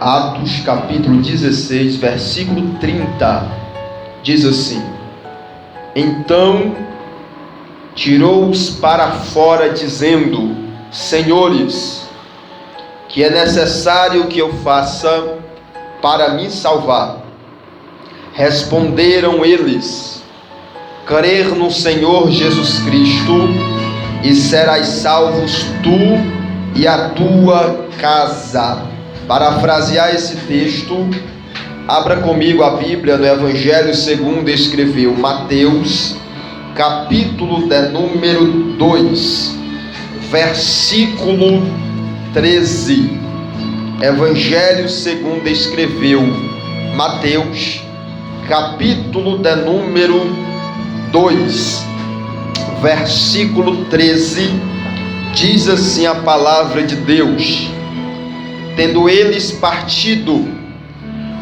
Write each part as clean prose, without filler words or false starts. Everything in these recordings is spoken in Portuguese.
Atos capítulo 16, versículo 30, diz assim: Então tirou-os para fora, dizendo: Senhores, que é necessário que eu faça para me salvar? Responderam eles: Crer no Senhor Jesus Cristo, e serás salvos tu e a tua casa. Parafrasear esse texto, abra comigo a Bíblia no Evangelho segundo escreveu Mateus, capítulo de número 2, versículo 13. Evangelho segundo escreveu Mateus, capítulo de número 2, versículo 13, diz assim a palavra de Deus: Tendo eles partido,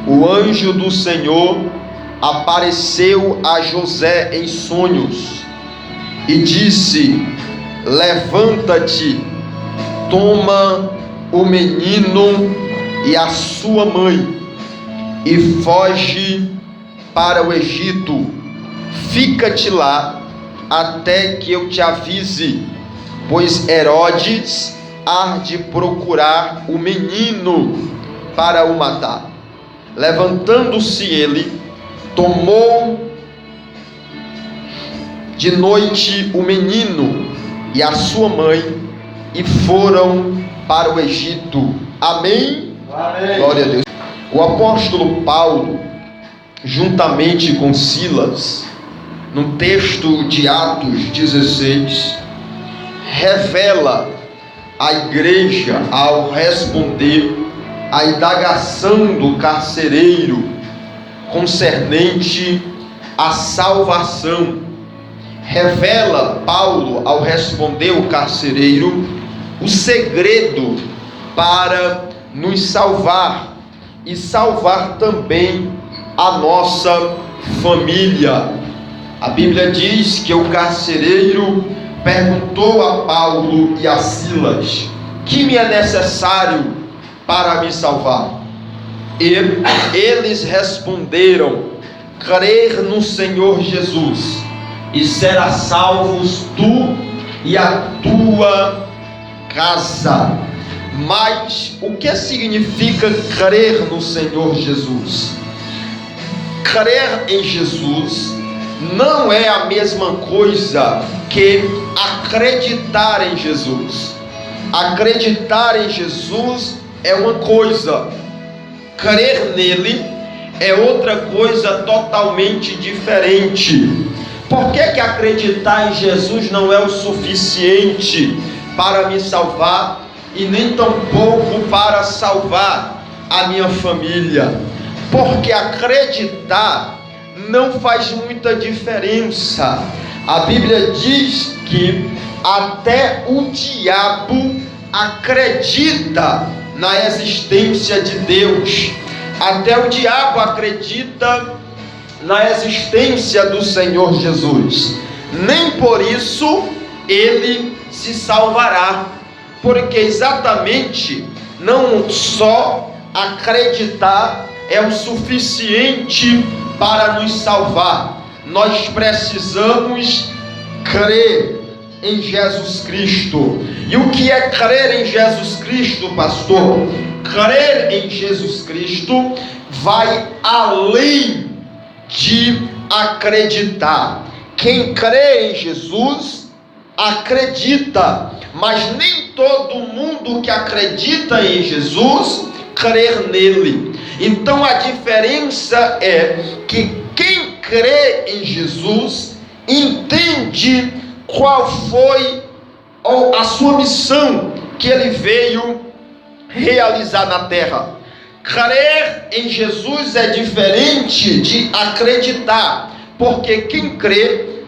o anjo do Senhor apareceu a José em sonhos e disse: Levanta-te, toma o menino e a sua mãe e foge para o Egito. Fica-te lá até que eu te avise, pois Herodes há de procurar o menino para o matar. Levantando-se ele, tomou de noite o menino e a sua mãe e foram para o Egito. Amém? Amém. Glória a Deus. O apóstolo Paulo, juntamente com Silas, no texto de Atos 16, revela a igreja ao responder à indagação do carcereiro concernente à salvação. Revela Paulo ao responder o carcereiro o segredo para nos salvar e salvar também a nossa família. A Bíblia diz que o carcereiro perguntou a Paulo e a Silas: que me é necessário para me salvar? E eles responderam: crer no Senhor Jesus, e serás salvos tu e a tua casa. Mas o que significa crer no Senhor Jesus? Crer em Jesus não é a mesma coisa que acreditar em Jesus. Acreditar em Jesus é uma coisa, crer nele é outra coisa totalmente diferente. Por que acreditar em Jesus não é o suficiente para me salvar e nem tampouco para salvar a minha família? Porque acreditar não faz muita diferença. A Bíblia diz que até o diabo acredita na existência de Deus. Até o diabo acredita na existência do Senhor Jesus. Nem por isso ele se salvará, porque exatamente não só acreditar é o suficiente para nos salvar. Nós precisamos crer em Jesus Cristo. E o que é crer em Jesus Cristo, pastor? Crer em Jesus Cristo vai além de acreditar. Quem crê em Jesus acredita, mas nem todo mundo que acredita em Jesus crer nele. Então a diferença é que quem crê em Jesus entende qual foi a sua missão que ele veio realizar na terra. Crer em Jesus é diferente de acreditar, porque quem crê,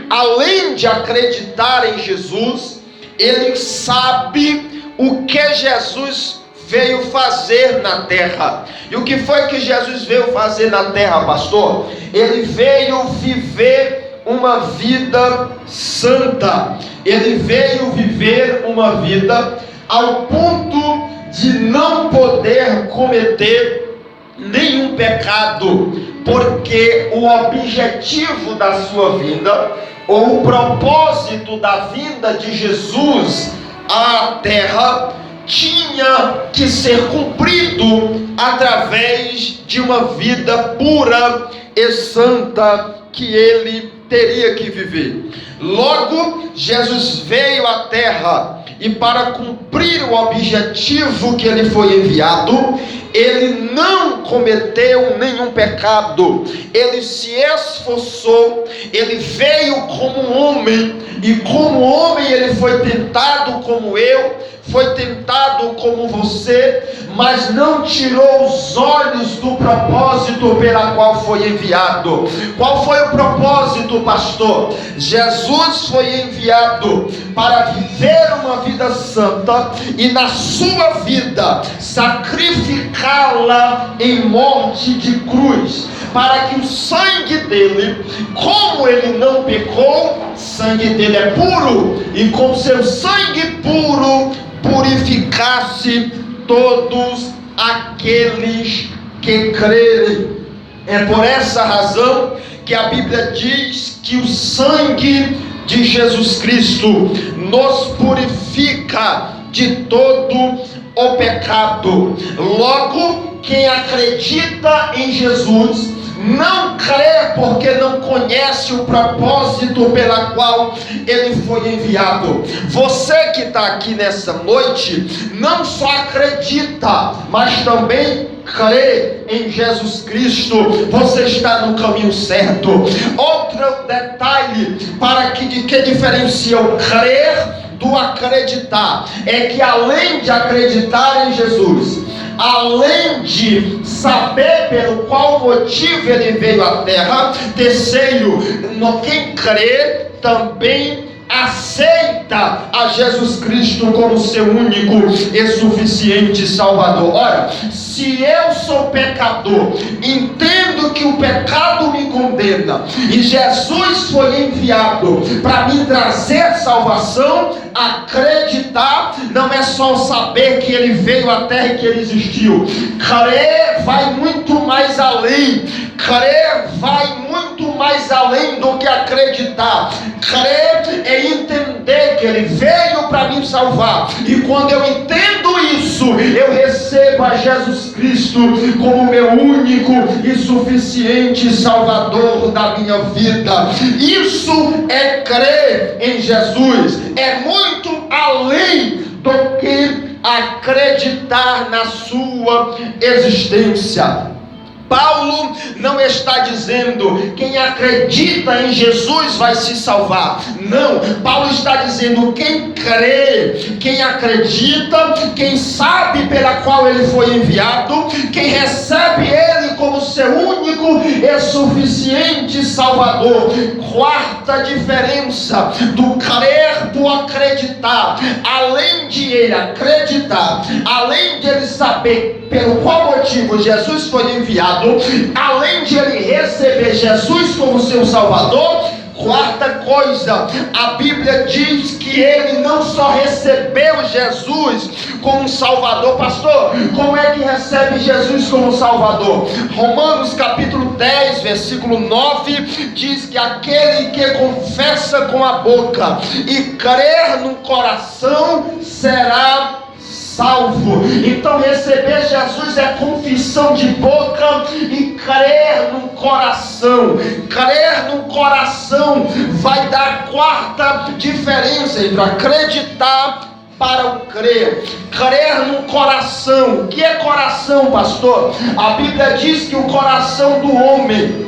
além de acreditar em Jesus, ele sabe o que Jesus veio fazer na terra. E o que foi que Jesus veio fazer na terra, pastor? Ele veio viver uma vida santa. Ele veio viver uma vida ao ponto de não poder cometer nenhum pecado, porque o objetivo da sua vinda, ou o propósito da vinda de Jesus à terra, tinha que ser cumprido através de uma vida pura e santa que ele teria que viver. Logo, Jesus veio à terra e, para cumprir o objetivo que ele foi enviado, ele não cometeu nenhum pecado. Ele se esforçou, ele veio como homem, e como homem ele foi tentado como eu, foi tentado como você, mas não tirou os olhos do propósito pela qual foi enviado. Qual foi o propósito, pastor? Jesus foi enviado para viver uma vida santa e, na sua vida, sacrificá-la em morte de cruz, para que o sangue dele, como ele não pecou, o sangue dele é puro, e com seu sangue puro purificasse todos aqueles que crerem. É por essa razão que a Bíblia diz que o sangue de Jesus Cristo nos purifica de todo o pecado. Logo, quem acredita em Jesus não crê porque não conhece o propósito pela qual ele foi enviado. Você que está aqui nessa noite não só acredita, mas também crê em Jesus Cristo. Você está no caminho certo. Outro detalhe que diferencia o crer do acreditar é que, além de acreditar em Jesus, além de saber pelo qual motivo ele veio à terra, terceiro, quem crê também aceita a Jesus Cristo como seu único e suficiente Salvador. Ora, se eu sou pecador, entendo que o pecado me condena, e Jesus foi enviado para me trazer salvação, acreditar não é só saber que ele veio à terra e que ele existiu. Crer vai muito mais além. Crer vai muito mais além do que acreditar. Crer é entender que ele veio para me salvar, e quando eu entendo isso, eu recebo a Jesus Cristo como meu único e suficiente Salvador da minha vida. Isso é crer em Jesus. É muito além do que acreditar na sua existência. Paulo não está dizendo quem acredita em Jesus vai se salvar. Não, Paulo está dizendo quem crê, quem acredita, quem sabe pela qual ele foi enviado, quem recebe ele como seu único e suficiente Salvador. Quarta diferença do crer do acreditar: além de ele acreditar, além de ele saber pelo qual motivo Jesus foi enviado, além de ele receber Jesus como seu Salvador, quarta coisa, a Bíblia diz que ele não só recebeu Jesus como Salvador. Pastor, como é que recebe Jesus como Salvador? Romanos capítulo 10, versículo 9, diz que aquele que confessa com a boca e crer no coração será salvo. Então, receber Jesus é confissão de boca e crer no coração. Crer no coração vai dar a quarta diferença entre acreditar para o crer. Crer no coração. O que é coração, pastor? A Bíblia diz que o coração do homem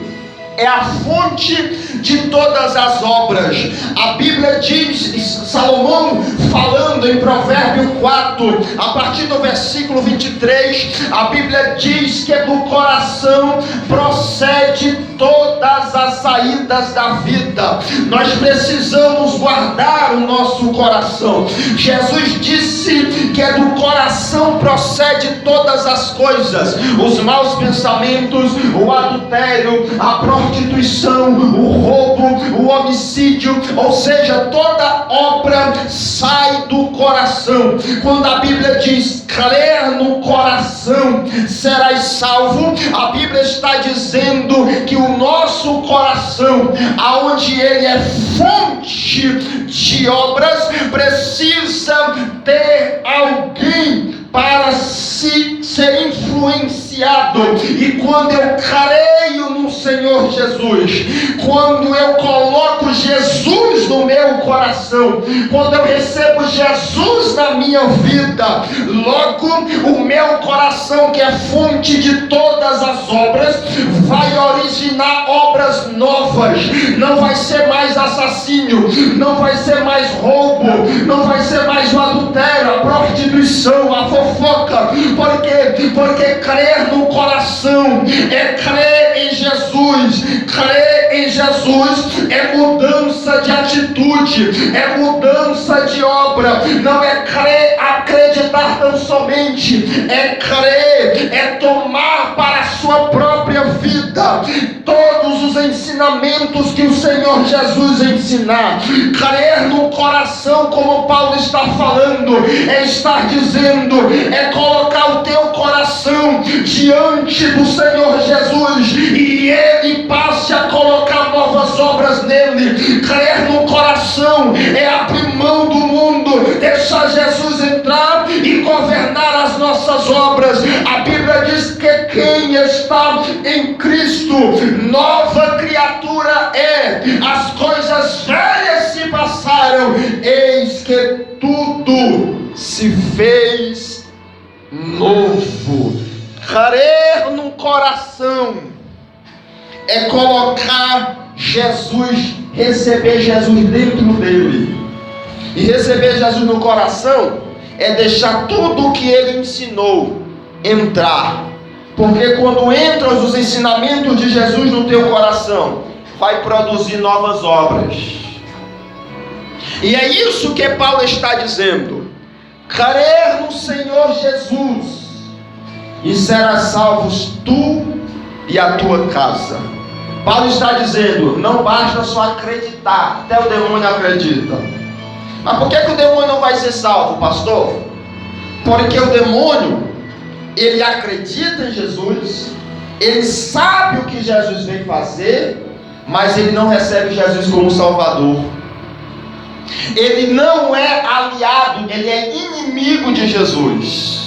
é a fonte de todas as obras. A Bíblia diz, Salomão falando em Provérbio 4, a partir do versículo 23, a Bíblia diz que do coração procede todas as saídas da vida. Nós precisamos guardar o nosso coração. Jesus disse que do coração procede todas as coisas: os maus pensamentos, o adultério, a prostituição, o roubo, o homicídio, ou seja, toda obra sai do coração. Quando a Bíblia diz crer no coração serás salvo, a Bíblia está dizendo que o nosso coração, aonde ele é fonte de obras, precisa ter alguém para ser influenciado. E quando eu creio no Senhor Jesus, quando eu coloco Jesus no meu coração, quando eu recebo Jesus na minha vida, logo o meu coração, que é fonte de todas as obras, vai originar obras novas. Não vai ser mais assassínio, não vai ser mais roubo, não vai ser mais o adultério, a prostituição, a fofoca. Porque crer no coração é crer em Jesus. Crer em Jesus é mudança de atitude, é mudança de obra. Não é crer, acreditar tão somente, é crer, é tomar para a sua própria vida todos os ensinamentos que o Senhor Jesus ensinar. Crer no coração, como Paulo está falando, é estar dizendo, é colocar o teu coração diante do Senhor Jesus e ele passe a colocar novas obras nele. Crer no coração é abrir mão do mundo, deixar Jesus entrar e governar as nossas obras. A Bíblia diz que quem está em Cristo, nova criatura é. As coisas velhas se passaram, eis que tudo se fez novo. Crer no coração é colocar Jesus, receber Jesus dentro dele. E receber Jesus no coração é deixar tudo o que ele ensinou entrar. Porque quando entram os ensinamentos de Jesus no teu coração, vai produzir novas obras. E é isso que Paulo está dizendo. Crer no Senhor Jesus e serás salvos tu e a tua casa. Paulo está dizendo, não basta só acreditar, até o demônio acredita. Mas por que o demônio não vai ser salvo, pastor? Porque o demônio, ele acredita em Jesus, ele sabe o que Jesus vem fazer, mas ele não recebe Jesus como Salvador. Ele não é aliado, ele é inimigo de Jesus.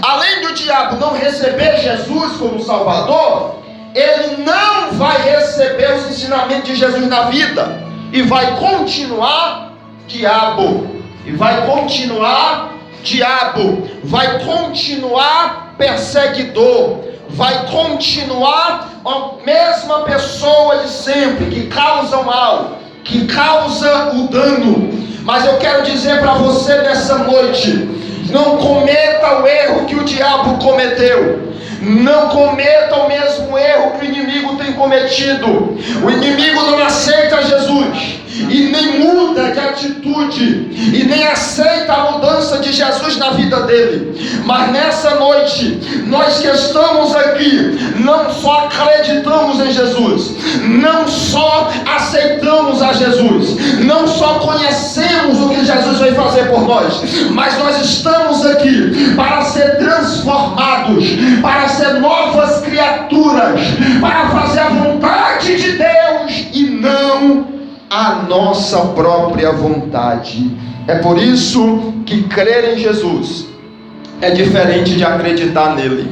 Além do diabo não receber Jesus como Salvador, ele não vai receber os ensinamentos de Jesus na vida, e vai continuar diabo, vai continuar perseguidor, vai continuar a mesma pessoa de sempre, que causa o mal, que causa o dano. Mas eu quero dizer para você nessa noite, não cometa o erro que o diabo cometeu. Não cometa o mesmo erro que o inimigo tem cometido. O inimigo não aceita Jesus e nem muda de atitude e nem aceita a mudança de Jesus na vida dele. Mas nessa noite, nós que estamos aqui, não só acreditamos em Jesus, não só aceitamos a Jesus, não só conhecemos o que Jesus veio fazer por nós, mas nós estamos aqui para ser transformados, para ser novas criaturas, para fazer a vontade de Deus e não a nossa própria vontade. É por isso que crer em Jesus é diferente de acreditar nele.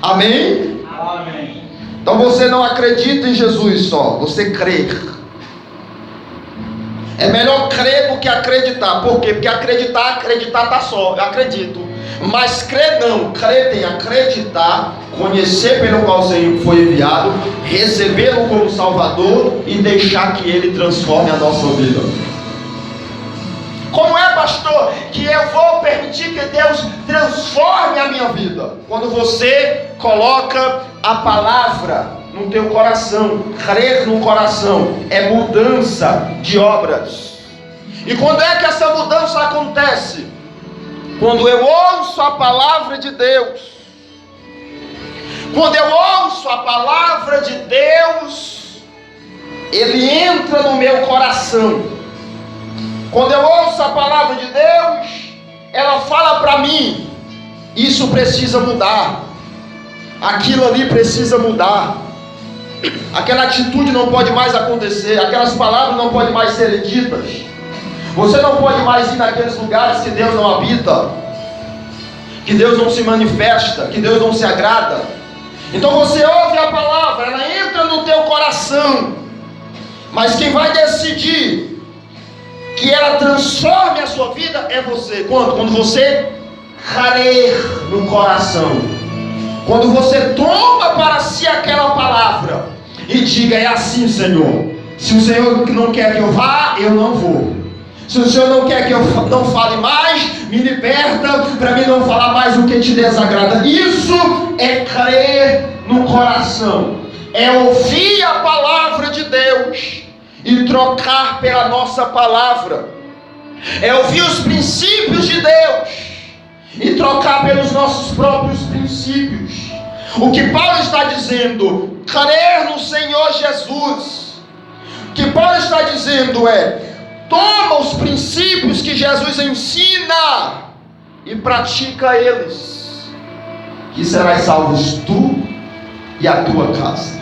Amém? Amém. Então você não acredita em Jesus só, você crê. É melhor crer do que acreditar. Por quê? Porque acreditar tá só, eu acredito. Mas crer não, crer tem acreditar, conhecer pelo qual o Senhor foi enviado, recebê-lo como Salvador e deixar que ele transforme a nossa vida. Como é, pastor, que eu vou permitir que Deus transforme a minha vida? Quando você coloca a palavra no teu coração. Crer no coração é mudança de obras. E quando é que essa mudança acontece? Quando eu ouço a palavra de Deus. Quando eu ouço a palavra de Deus, ele entra no meu coração. Quando eu ouço a palavra de Deus, ela fala para mim: isso precisa mudar, aquilo ali precisa mudar, aquela atitude não pode mais acontecer, aquelas palavras não podem mais ser ditas, você não pode mais ir naqueles lugares que Deus não habita, que Deus não se manifesta, que Deus não se agrada. Então você ouve a palavra, ela entra no teu coração, mas quem vai decidir que ela transforme a sua vida é você. Quando você crer no coração, quando você toma para si aquela palavra e diga: é assim, Senhor, se o Senhor não quer que eu vá, eu não vou. Se o Senhor não quer que eu não fale mais, me liberta para mim não falar mais o que te desagrada. Isso é crer no coração, é ouvir a palavra de Deus e trocar pela nossa palavra, é ouvir os princípios de Deus e trocar pelos nossos próprios princípios. O que Paulo está dizendo, crer no Senhor Jesus. O que Paulo está dizendo é: toma os princípios que Jesus ensina e pratica eles, que serás salvos tu e a tua casa.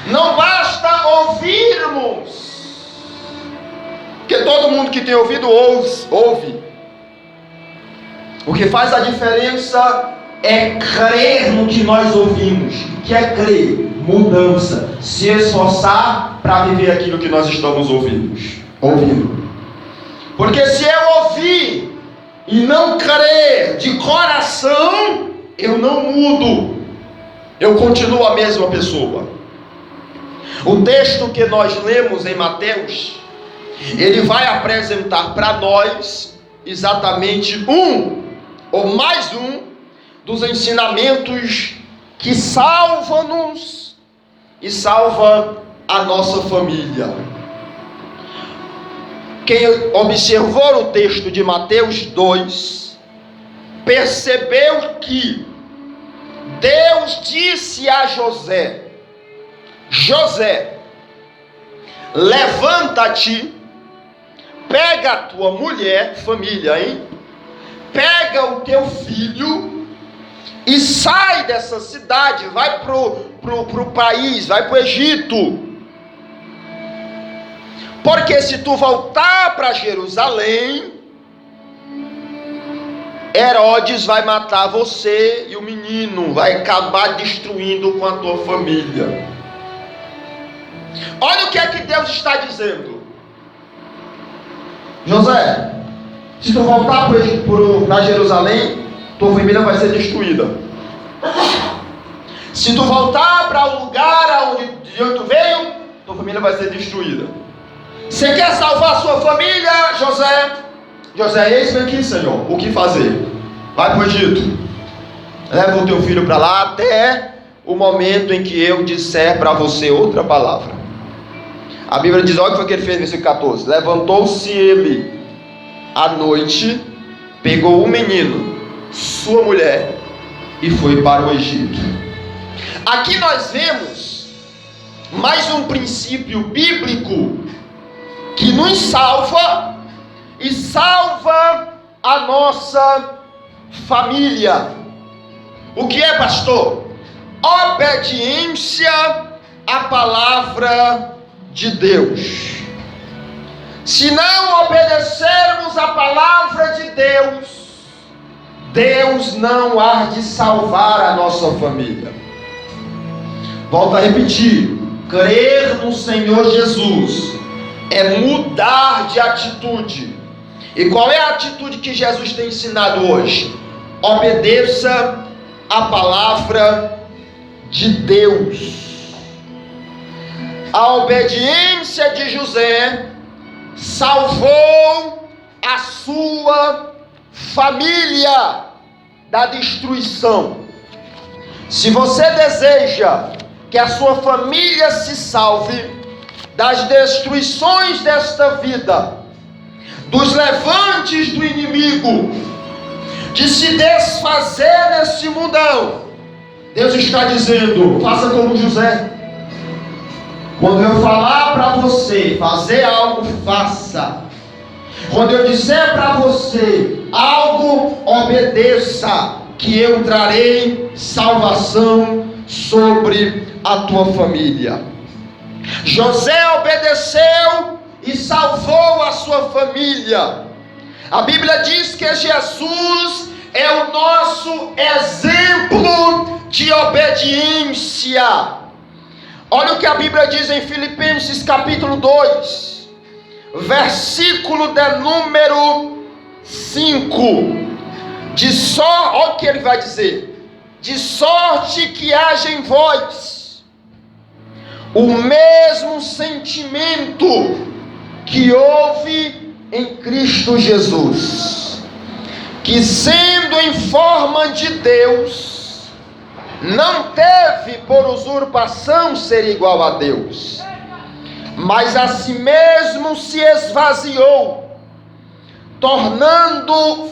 Não basta ouvirmos, porque todo mundo que tem ouvido ouve. O que faz a diferença é crer no que nós ouvimos. O que é crer? Mudança, se esforçar para viver aquilo que nós estamos ouvindo. Porque se eu ouvir e não crer de coração, eu não mudo, eu continuo a mesma pessoa. O texto que nós lemos em Mateus, ele vai apresentar para nós exatamente ou mais um dos ensinamentos que salva-nos e salva a nossa família. Quem observou o texto de Mateus 2, percebeu que Deus disse a José: José, levanta-te, pega a tua mulher, família, pega o teu filho e sai dessa cidade, vai pro país, vai pro Egito. Porque se tu voltar para Jerusalém, Herodes vai matar você e o menino, vai acabar destruindo com a tua família. Olha o que é que Deus está dizendo: José, se tu voltar para Jerusalém, tua família vai ser destruída. Se tu voltar para o lugar de onde tu veio, tua família vai ser destruída. Você quer salvar a sua família, José? José, eis-me aqui, Senhor, o que fazer? Vai para o Egito, leva o teu filho para lá até o momento em que eu disser para você outra palavra. A Bíblia diz, olha o que foi que ele fez no versículo 14: levantou-se ele à noite, pegou o menino, sua mulher, e foi para o Egito. Aqui nós vemos mais um princípio bíblico que nos salva e salva a nossa família. O que é, pastor? Obediência à palavra de Deus. Se não obedecermos a palavra de Deus, Deus não há de salvar a nossa família. Volto a repetir: crer no Senhor Jesus é mudar de atitude. E qual é a atitude que Jesus tem ensinado hoje? Obedeça a palavra de Deus. A obediência de José salvou a sua família da destruição. Se você deseja que a sua família se salve das destruições desta vida, dos levantes do inimigo, de se desfazer nesse mundão, Deus está dizendo: faça como José. Quando eu falar para você fazer algo, faça. Quando eu disser para você algo, obedeça, que eu trarei salvação sobre a tua família. José obedeceu e salvou a sua família. A Bíblia diz que Jesus é o nosso exemplo de obediência. Olha o que a Bíblia diz em Filipenses capítulo 2, versículo de número 5. Olha o que ele vai dizer: de sorte que haja em vós o mesmo sentimento que houve em Cristo Jesus, que sendo em forma de Deus, não teve por usurpação ser igual a Deus, mas a si mesmo se esvaziou, tomando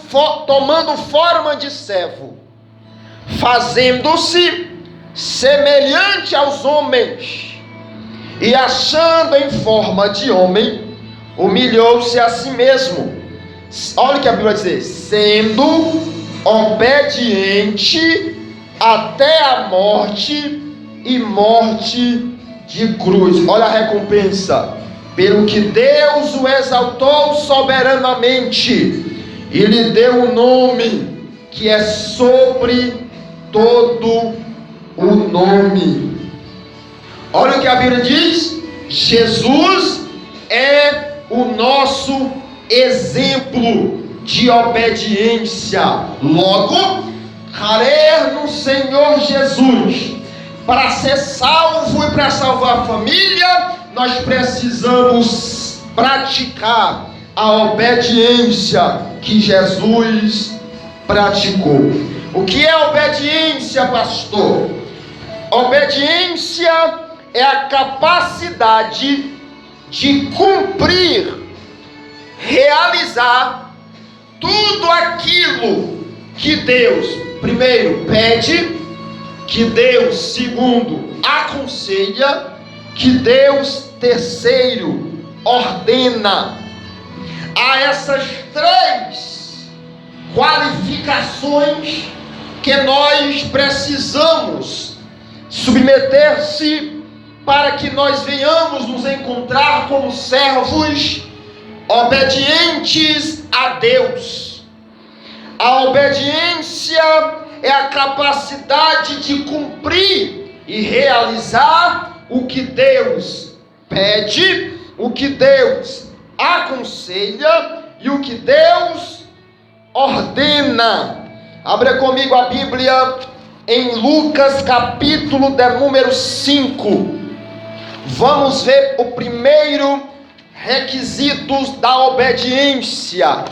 forma de servo, fazendo-se semelhante aos homens, e achando em forma de homem, humilhou-se a si mesmo. Olha o que a Bíblia diz: sendo obediente até a morte, e morte de cruz. Olha a recompensa: pelo que Deus o exaltou soberanamente e lhe deu um nome que é sobre todo o nome. Olha o que a Bíblia diz: Jesus é o nosso exemplo de obediência. Logo, crer no Senhor Jesus, para ser salvo e para salvar a família, nós precisamos praticar a obediência que Jesus praticou. O que é obediência, pastor? Obediência é a capacidade de cumprir, realizar tudo aquilo que Deus, primeiro, pede, que Deus, segundo, aconselha, que Deus, terceiro, ordena. Há essas três qualificações que nós precisamos submeter-se para que nós venhamos nos encontrar como servos obedientes a Deus. A obediência é a capacidade de cumprir e realizar o que Deus pede, o que Deus aconselha e o que Deus ordena. Abra comigo a Bíblia em Lucas capítulo de número 5. Vamos ver o primeiro requisito da obediência.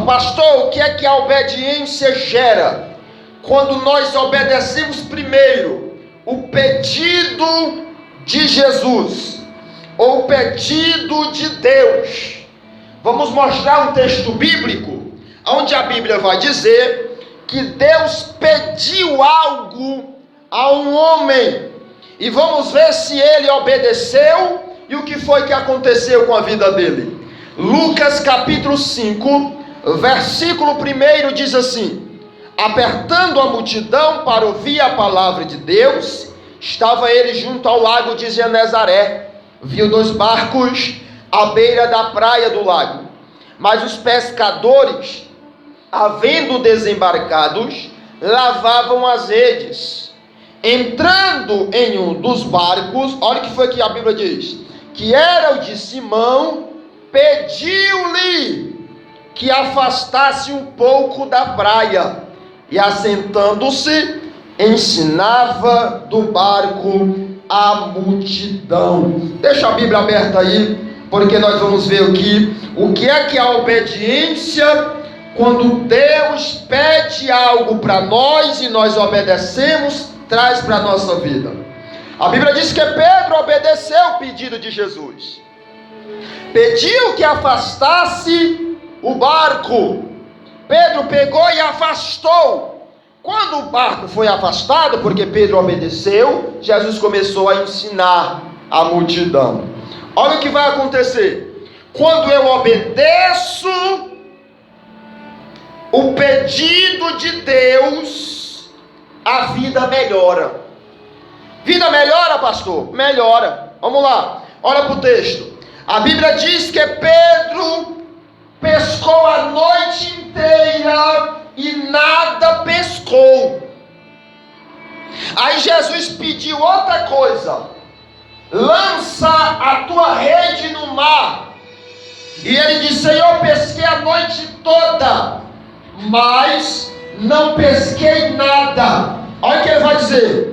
Pastor, o que é que a obediência gera? Quando nós obedecemos primeiro o pedido de Jesus, ou o pedido de Deus. Vamos mostrar um texto bíblico, onde a Bíblia vai dizer que Deus pediu algo a um homem, e vamos ver se ele obedeceu e o que foi que aconteceu com a vida dele. Lucas capítulo 5, versículo 1 diz assim: apertando a multidão para ouvir a palavra de Deus, estava ele junto ao lago de Genezaré. Viu 2 barcos à beira da praia do lago, mas os pescadores, havendo desembarcados, lavavam as redes. Entrando em um dos barcos, olha o que foi que a Bíblia diz, que era o de Simão, pediu-lhe que afastasse um pouco da praia, e assentando-se, ensinava do barco a multidão. Deixa a Bíblia aberta aí, porque nós vamos ver aqui o que é a obediência. Quando Deus pede algo para nós e nós obedecemos, traz para a nossa vida. A Bíblia diz que Pedro obedeceu o pedido de Jesus, pediu que afastasse o barco. Pedro pegou e afastou. Quando o barco foi afastado, porque Pedro obedeceu, Jesus começou a ensinar a multidão. Olha o que vai acontecer. Quando eu obedeço o pedido de Deus, a vida melhora. Vida melhora, pastor? Melhora. Vamos lá, olha para o texto. A Bíblia diz que Pedro pescou a noite inteira e nada pescou. Aí Jesus pediu outra coisa: lança a tua rede no mar. E ele disse: Senhor, pesquei a noite toda, mas não pesquei nada. Olha o que ele vai dizer: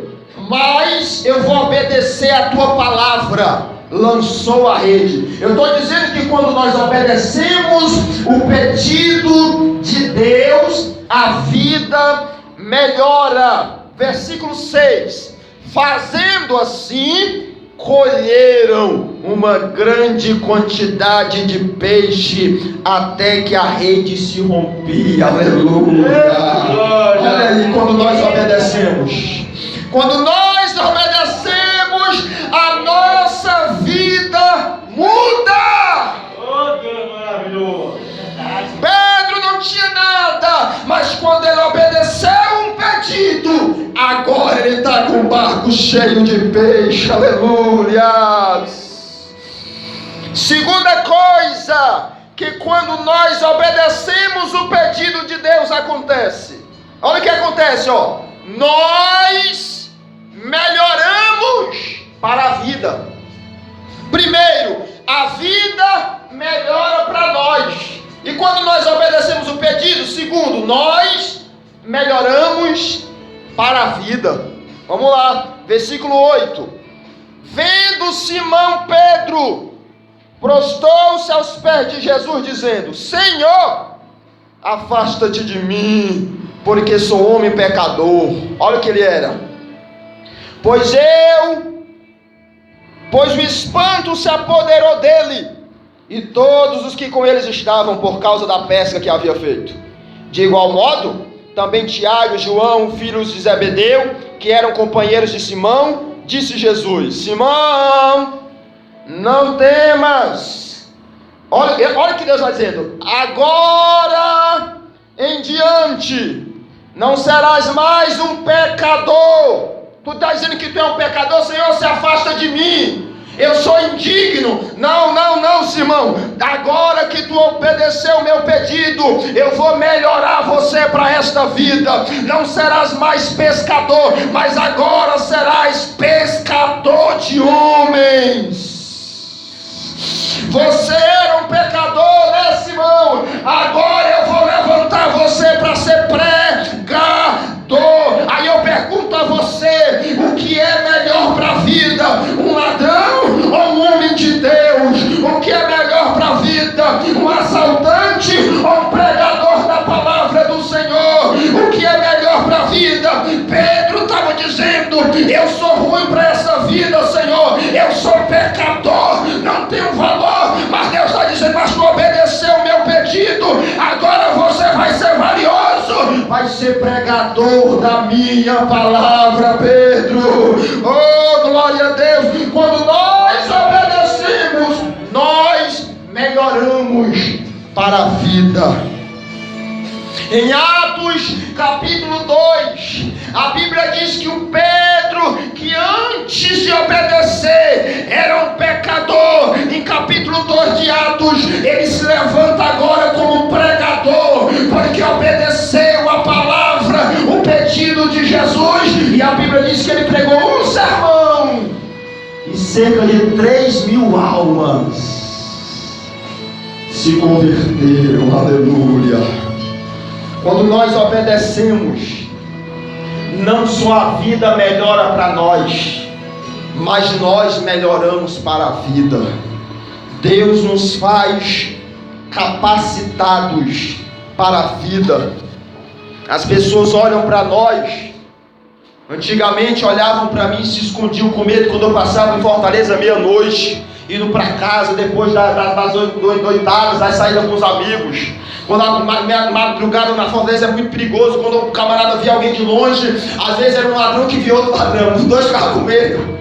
mas eu vou obedecer a tua palavra. Lançou a rede. Eu estou dizendo que quando nós obedecemos o pedido de Deus, a vida melhora. Versículo 6: fazendo assim, colheram uma grande quantidade de peixe, até que a rede se rompia. Aleluia! Olha aí, quando nós obedecemos. Quando nós obedecemos, a nossa vida muda. Oh, Deus maravilhoso. Pedro não tinha nada, mas quando ele obedeceu um pedido, agora ele está com um barco cheio de peixe. Aleluia. Segunda coisa, que quando nós obedecemos o pedido de Deus, acontece. Olha o que acontece, ó. Nós melhoramos para a vida. Primeiro, a vida melhora para nós. E quando nós obedecemos o pedido, segundo, nós melhoramos para a vida. Vamos lá, versículo 8. Vendo Simão Pedro, prostou-se aos pés de Jesus, dizendo: Senhor, afasta-te de mim, porque sou homem pecador. Olha o que ele era. Pois o espanto se apoderou dele e todos os que com eles estavam, por causa da pesca que havia feito. De igual modo, também Tiago e João, filhos de Zebedeu, que eram companheiros de Simão, disse Jesus: Simão, não temas. Olha o que Deus vai dizendo: agora em diante não serás mais um pecador. Tu está dizendo que tu é um pecador, Senhor, se afasta de mim, eu sou indigno. Não, Simão, agora que tu obedeceu o meu pedido, eu vou melhorar você para esta vida. Não serás mais pescador, mas agora serás pescador de homens. Você era um pecador, né, Simão? Agora eu vou levantar você para ser pregador. Aí eu pergunto a você: o que é melhor para a vida? Um ladrão ou um homem de Deus? O que é melhor para a vida? Um assaltante ou um pregador da palavra do Senhor? O que é melhor para a vida? Pedro estava dizendo: eu sou ruim para essa vida, Senhor, eu sou pecador, não tenho valor. Mas Deus está dizendo: mas tu obedeceu o meu pedido, agora você vai ser valioso, vai ser pregador da minha palavra, Pedro. Oh, glória a Deus. Quando nós obedecemos, nós melhoramos para a vida. Em Atos capítulo 2, a Bíblia diz que o Pedro, que antes de obedecer era um pecador, em capítulo 2 de Atos, ele se levanta agora como pregador, porque obedeceu a palavra, o pedido de Jesus. E a Bíblia diz que ele pregou um sermão e cerca de 3.000 almas se converteram. Aleluia. Quando nós obedecemos, não só a vida melhora para nós, mas nós melhoramos para a vida. Deus nos faz capacitados para a vida. As pessoas olham para nós. Antigamente olhavam para mim e se escondiam com medo quando eu passava em Fortaleza meia-noite, indo para casa depois das noitadas, das saídas com os amigos. Quando a madrugada na Fortaleza é muito perigoso. Quando o camarada via alguém de longe, às vezes era um ladrão que via outro ladrão, os dois ficavam com medo.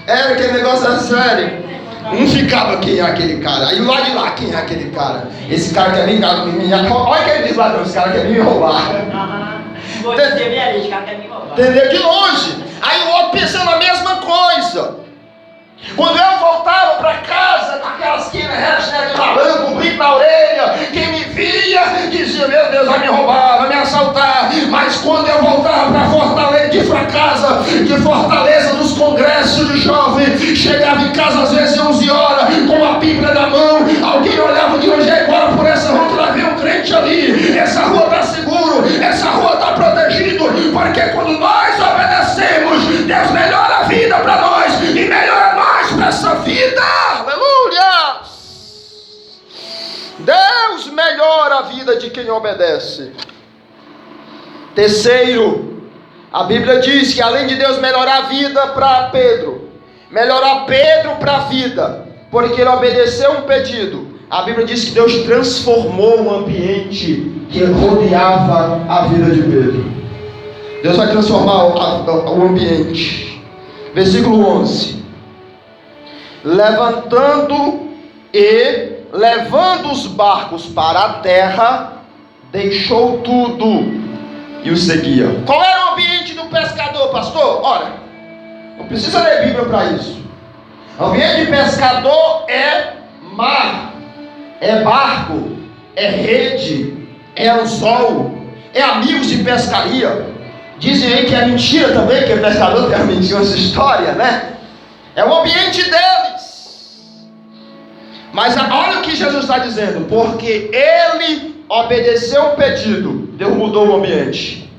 Era aquele negócio era sério. Um ficava, quem é aquele cara? Aí lá de lá, quem é aquele cara? Esse cara quer me olha que ele diz lá, esse cara quer me roubar. Entendeu? De longe. Aí o outro pensando a mesma coisa. Quando eu voltava para casa, com aquelas quinas falando, com um brinco na orelha, quem me via dizia: meu Deus, vai me roubar, vai me assaltar. Mas quando eu voltava para Fortaleza, de Fortaleza, dos congressos de jovem, chegava em casa às vezes 11 horas, com a Bíblia na mão, alguém olhava de onde é embora por essa rua, que lá vem um crente ali, essa rua está seguro, essa rua está protegido, porque quando nós obedecemos, Deus melhora a vida para nós e melhora nós para essa vida. Aleluia! Deus melhora a vida de quem obedece. Terceiro, a Bíblia diz que além de Deus melhorar a vida para Pedro, melhorar Pedro para a vida, porque ele obedeceu um pedido, a Bíblia diz que Deus transformou o ambiente que rodeava a vida de Pedro. Deus vai transformar o ambiente. Versículo 11: levantando e levando os barcos para a terra, deixou tudo e o seguia. Qual era o ambiente do pescador, pastor? Ora, não precisa ler Bíblia para isso. O ambiente de pescador é mar, é barco, é rede, é anzol, é amigos de pescaria. Dizem aí que é mentira também, que o pescador tem mentido essa história, né? É o ambiente deles. Mas olha o que Jesus está dizendo: porque ele obedeceu o pedido, Deus mudou o ambiente.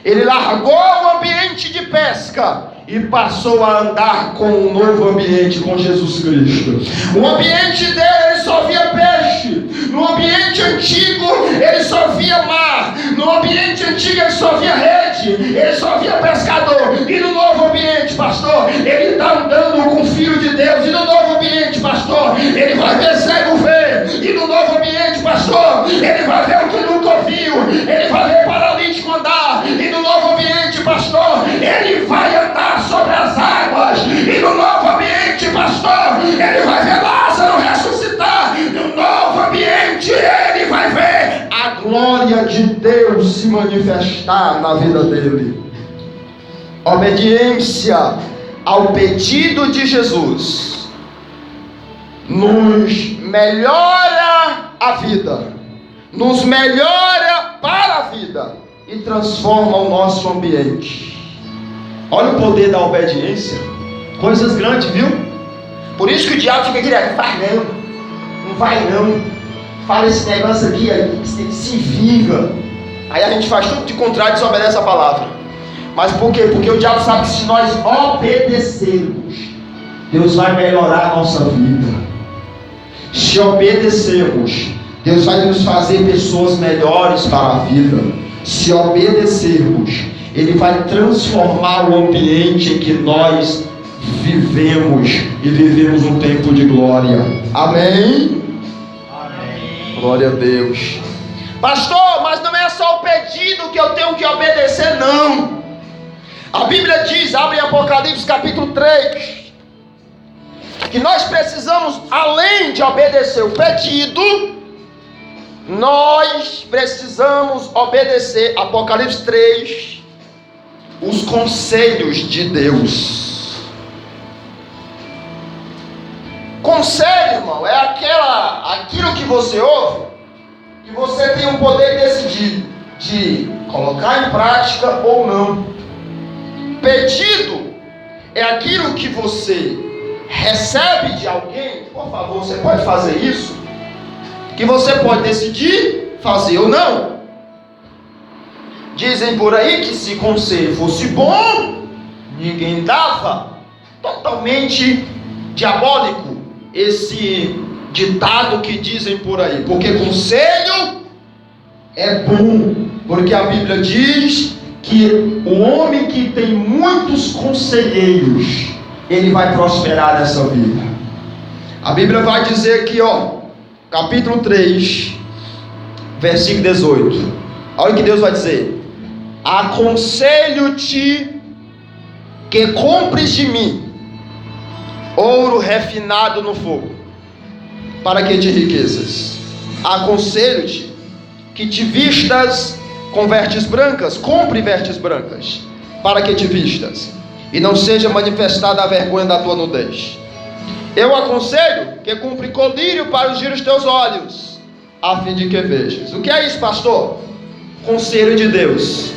Ele largou o ambiente de pesca e passou a andar com um novo ambiente, com Jesus Cristo. O ambiente dele, ele só via peixe. No ambiente antigo, ele só via mar. No ambiente antigo, ele só via rede. Ele só via pescador. E no novo ambiente, pastor, ele está andando com o Filho de Deus. E no novo ambiente, pastor, ele vai ver cego ver. E no novo ambiente, pastor, ele vai ver o que nunca viu. Ele vai ver paralítico andar. E no novo ambiente, pastor, ele vai andar sobre as águas. E no novo ambiente, pastor, ele vai ver Lázaro ressuscitar. No novo ambiente, ele vai ver a glória de Deus se manifestar na vida dele. Obediência ao pedido de Jesus nos melhora a vida, nos melhora para a vida e transforma o nosso ambiente. Olha o poder da obediência. Coisas grandes, viu? Por isso que o diabo fica direto: faz não, não vai não, fala esse negócio aqui, aí se vinga. Aí a gente faz tudo de contrário e desobedece a palavra. Mas por quê? Porque o diabo sabe que se nós obedecermos, Deus vai melhorar a nossa vida. Se obedecermos, Deus vai nos fazer pessoas melhores para a vida. Se obedecermos, Ele vai transformar o ambiente em que nós vivemos, e vivemos um tempo de glória. Amém? Amém. Glória a Deus. Pastor, mas não é só o pedido que eu tenho que obedecer, não. A Bíblia diz, abre em Apocalipse capítulo 3, que nós precisamos, além de obedecer o pedido, nós precisamos obedecer, Apocalipse 3, os conselhos de Deus. Conselho, irmão, é aquilo que você ouve, que você tem o poder de decidir, de colocar em prática ou não. Pedido é aquilo que você recebe de alguém, por favor, você pode fazer isso, que você pode decidir fazer ou não. Dizem por aí que se conselho fosse bom, ninguém dava. Totalmente diabólico esse ditado que dizem por aí, porque conselho é bom, porque a Bíblia diz que o homem que tem muitos conselheiros, ele vai prosperar nessa vida. A Bíblia vai dizer aqui, capítulo 3, versículo 18. Olha o que Deus vai dizer: aconselho-te que compres de mim ouro refinado no fogo. Para que te enriqueças? Aconselho-te que te vistas com vestes brancas, compre vestes brancas, para que te vistas, e não seja manifestada a vergonha da tua nudez. Eu aconselho que compre colírio para ungir os teus olhos, a fim de que vejas. O que é isso, pastor? Conselho de Deus.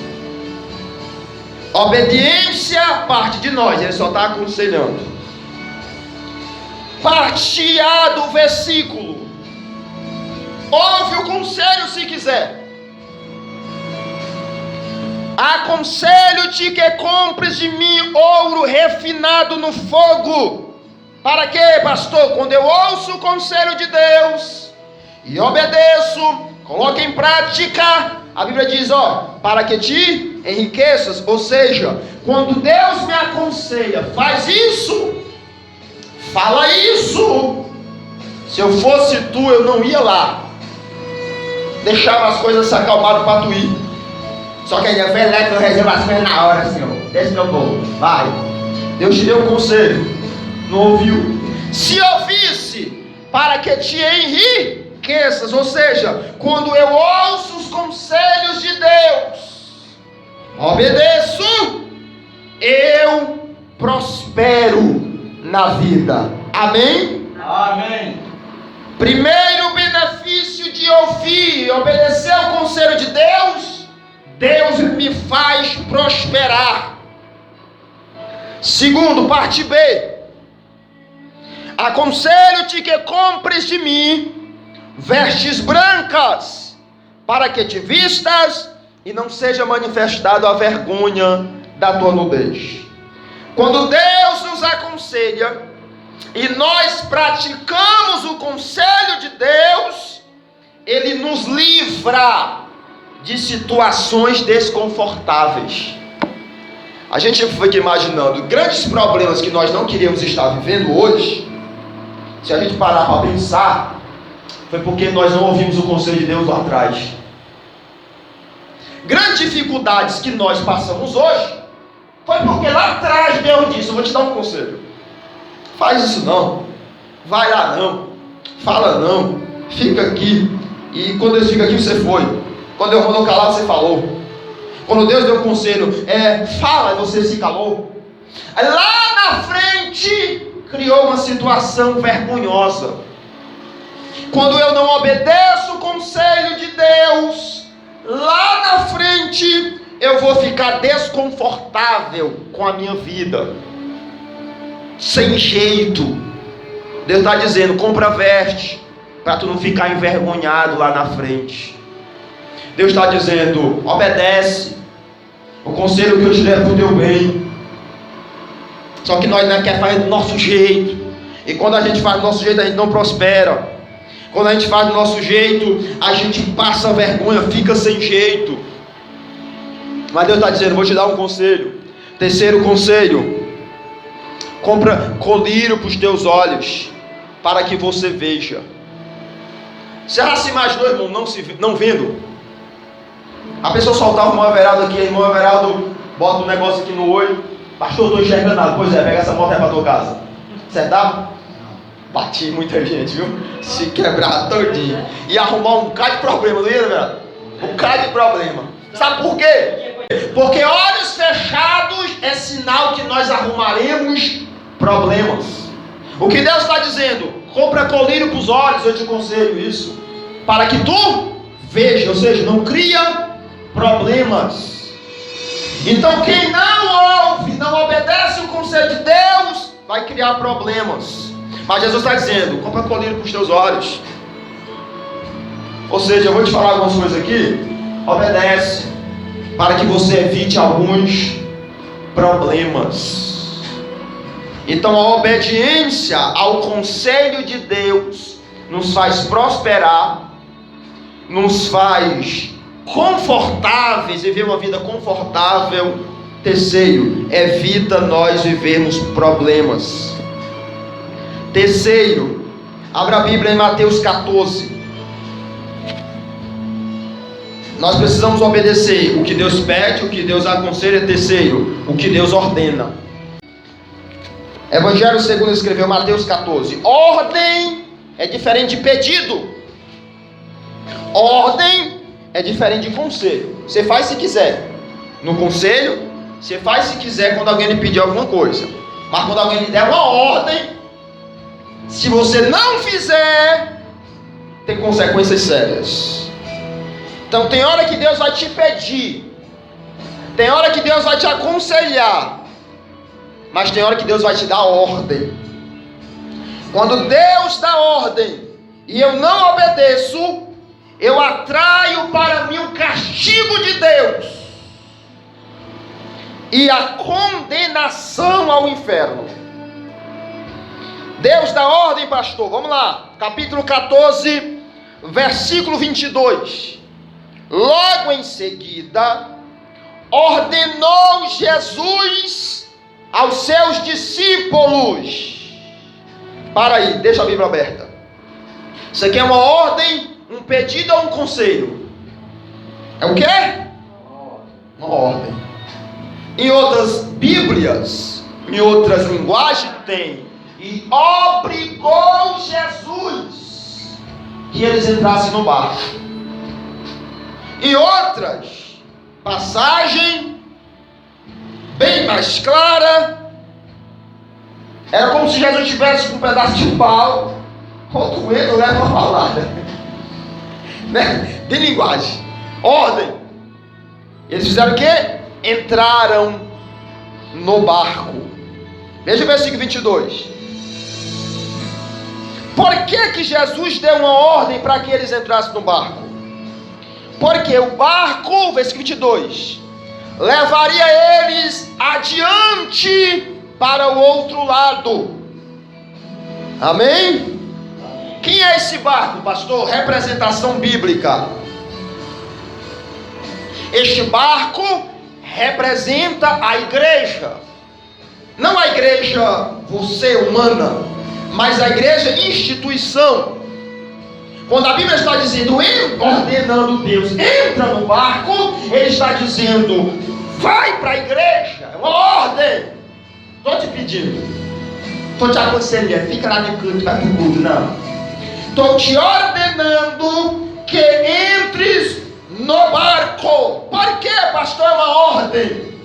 Obediência parte de nós, ele só está aconselhando. Parte A do versículo. Ouve o conselho se quiser. Aconselho-te que compres de mim ouro refinado no fogo. Para quê, pastor? Quando eu ouço o conselho de Deus e obedeço, coloco em prática, a Bíblia diz, para que te enriqueças. Ou seja, quando Deus me aconselha, faz isso, fala isso. Se eu fosse tu, eu não ia lá. Deixava as coisas se acalmarem para tu ir. Só que aí eu falei que eu reservo as coisas na hora, Senhor. Deixa que eu vou. Vai. Deus te deu um conselho. Não ouviu. Se ouvisse, para que te enriqueças. Ou seja, quando eu ouço os conselhos de Deus, obedeço, eu prospero na vida. Amém? Amém. Primeiro benefício de ouvir e obedecer ao conselho de Deus, Deus me faz prosperar. Segundo, parte B. Aconselho-te que compres de mim vestes brancas, para que te vistas e não seja manifestada a vergonha da tua nudez. Quando Deus nos aconselha e nós praticamos o conselho de Deus, Ele nos livra de situações desconfortáveis. A gente fica imaginando grandes problemas que nós não queríamos estar vivendo hoje. Se a gente parar para pensar, foi porque nós não ouvimos o conselho de Deus lá atrás. Grandes dificuldades que nós passamos hoje, foi porque lá atrás Deus disse, eu vou te dar um conselho. Faz isso não, vai lá não, fala não, fica aqui. E quando Deus fica aqui, você foi. Quando eu mandou calar, você falou. Quando Deus deu o conselho, fala, e você se calou. Aí lá na frente, criou uma situação vergonhosa. Quando eu não obedeço o conselho de Deus, lá na frente, eu vou ficar desconfortável com a minha vida. Sem jeito. Deus está dizendo, compra veste, para tu não ficar envergonhado lá na frente. Deus está dizendo, obedece. O conselho que eu te der é para o teu bem. Só que nós não queremos fazer do nosso jeito. E quando a gente faz do nosso jeito, a gente não prospera. Quando a gente faz do nosso jeito, a gente passa vergonha, fica sem jeito. Mas Deus está dizendo, vou te dar um conselho. Terceiro conselho. Compra colírio para os teus olhos, para que você veja. Você já se imaginou, irmão, não vendo? A pessoa soltava o irmão Everaldo aqui, o irmão Everaldo bota um negócio aqui no olho. Pastor, eu estou enxergando nada. Pois é, pega essa moto aí para tua casa. Acertava? Bati muita gente, viu? Se quebrar todinho. Ia arrumar um bocado de problema, não ia, velho? Um bocado de problema. Sabe por quê? Porque olhos fechados é sinal que nós arrumaremos problemas. O que Deus está dizendo? Compra colírio para os olhos, eu te aconselho isso. Para que tu veja, ou seja, não cria problemas. Então quem não ouve, não obedece o conselho de Deus, vai criar problemas. Mas Jesus está dizendo, compra colírio para os teus olhos. Ou seja, eu vou te falar algumas coisas aqui. Obedece, para que você evite alguns problemas. Então a obediência ao conselho de Deus nos faz prosperar, nos faz confortáveis, viver uma vida confortável. Terceiro, evita nós vivermos problemas. Terceiro, abra a Bíblia em Mateus 14. Nós precisamos obedecer o que Deus pede, o que Deus aconselha. Terceiro, o que Deus ordena. Evangelho segundo escreveu Mateus 14. Ordem é diferente de pedido. Ordem é diferente de conselho. Você faz se quiser. No conselho, você faz se quiser quando alguém lhe pedir alguma coisa. Mas quando alguém lhe der uma ordem, se você não fizer, tem consequências sérias. Então tem hora que Deus vai te pedir, tem hora que Deus vai te aconselhar, mas tem hora que Deus vai te dar ordem. Quando Deus dá ordem e eu não obedeço, eu atraio para mim o castigo de Deus e a condenação ao inferno. Deus dá ordem, pastor. Vamos lá, capítulo 14, versículo 22. Logo em seguida, ordenou Jesus aos seus discípulos. Para aí, deixa a Bíblia aberta. Isso aqui é uma ordem, um pedido ou um conselho? É o quê? Uma ordem. Em outras Bíblias, em outras linguagens, tem: e obrigou Jesus que eles entrassem no barco. Em outras passagem bem mais clara, era como se Jesus tivesse com um pedaço de pau, outro entra, leva uma palavra, né? De linguagem, ordem. Eles fizeram o quê? Entraram no barco. Veja o versículo 22. Por que Jesus deu uma ordem para que eles entrassem no barco? Porque o barco, versículo 22, levaria eles adiante para o outro lado. Amém? Quem é esse barco, pastor? Representação bíblica. Este barco representa a igreja. Não a igreja, você humana, mas a igreja instituição. Quando a Bíblia está dizendo, ordenando Deus, entra no barco, ele está dizendo, vai para a igreja. É uma ordem. Estou te pedindo, estou te aconselhando, fica lá no canto, vai para o culto, não. Estou te ordenando que entres no barco. Por que, pastor? É uma ordem.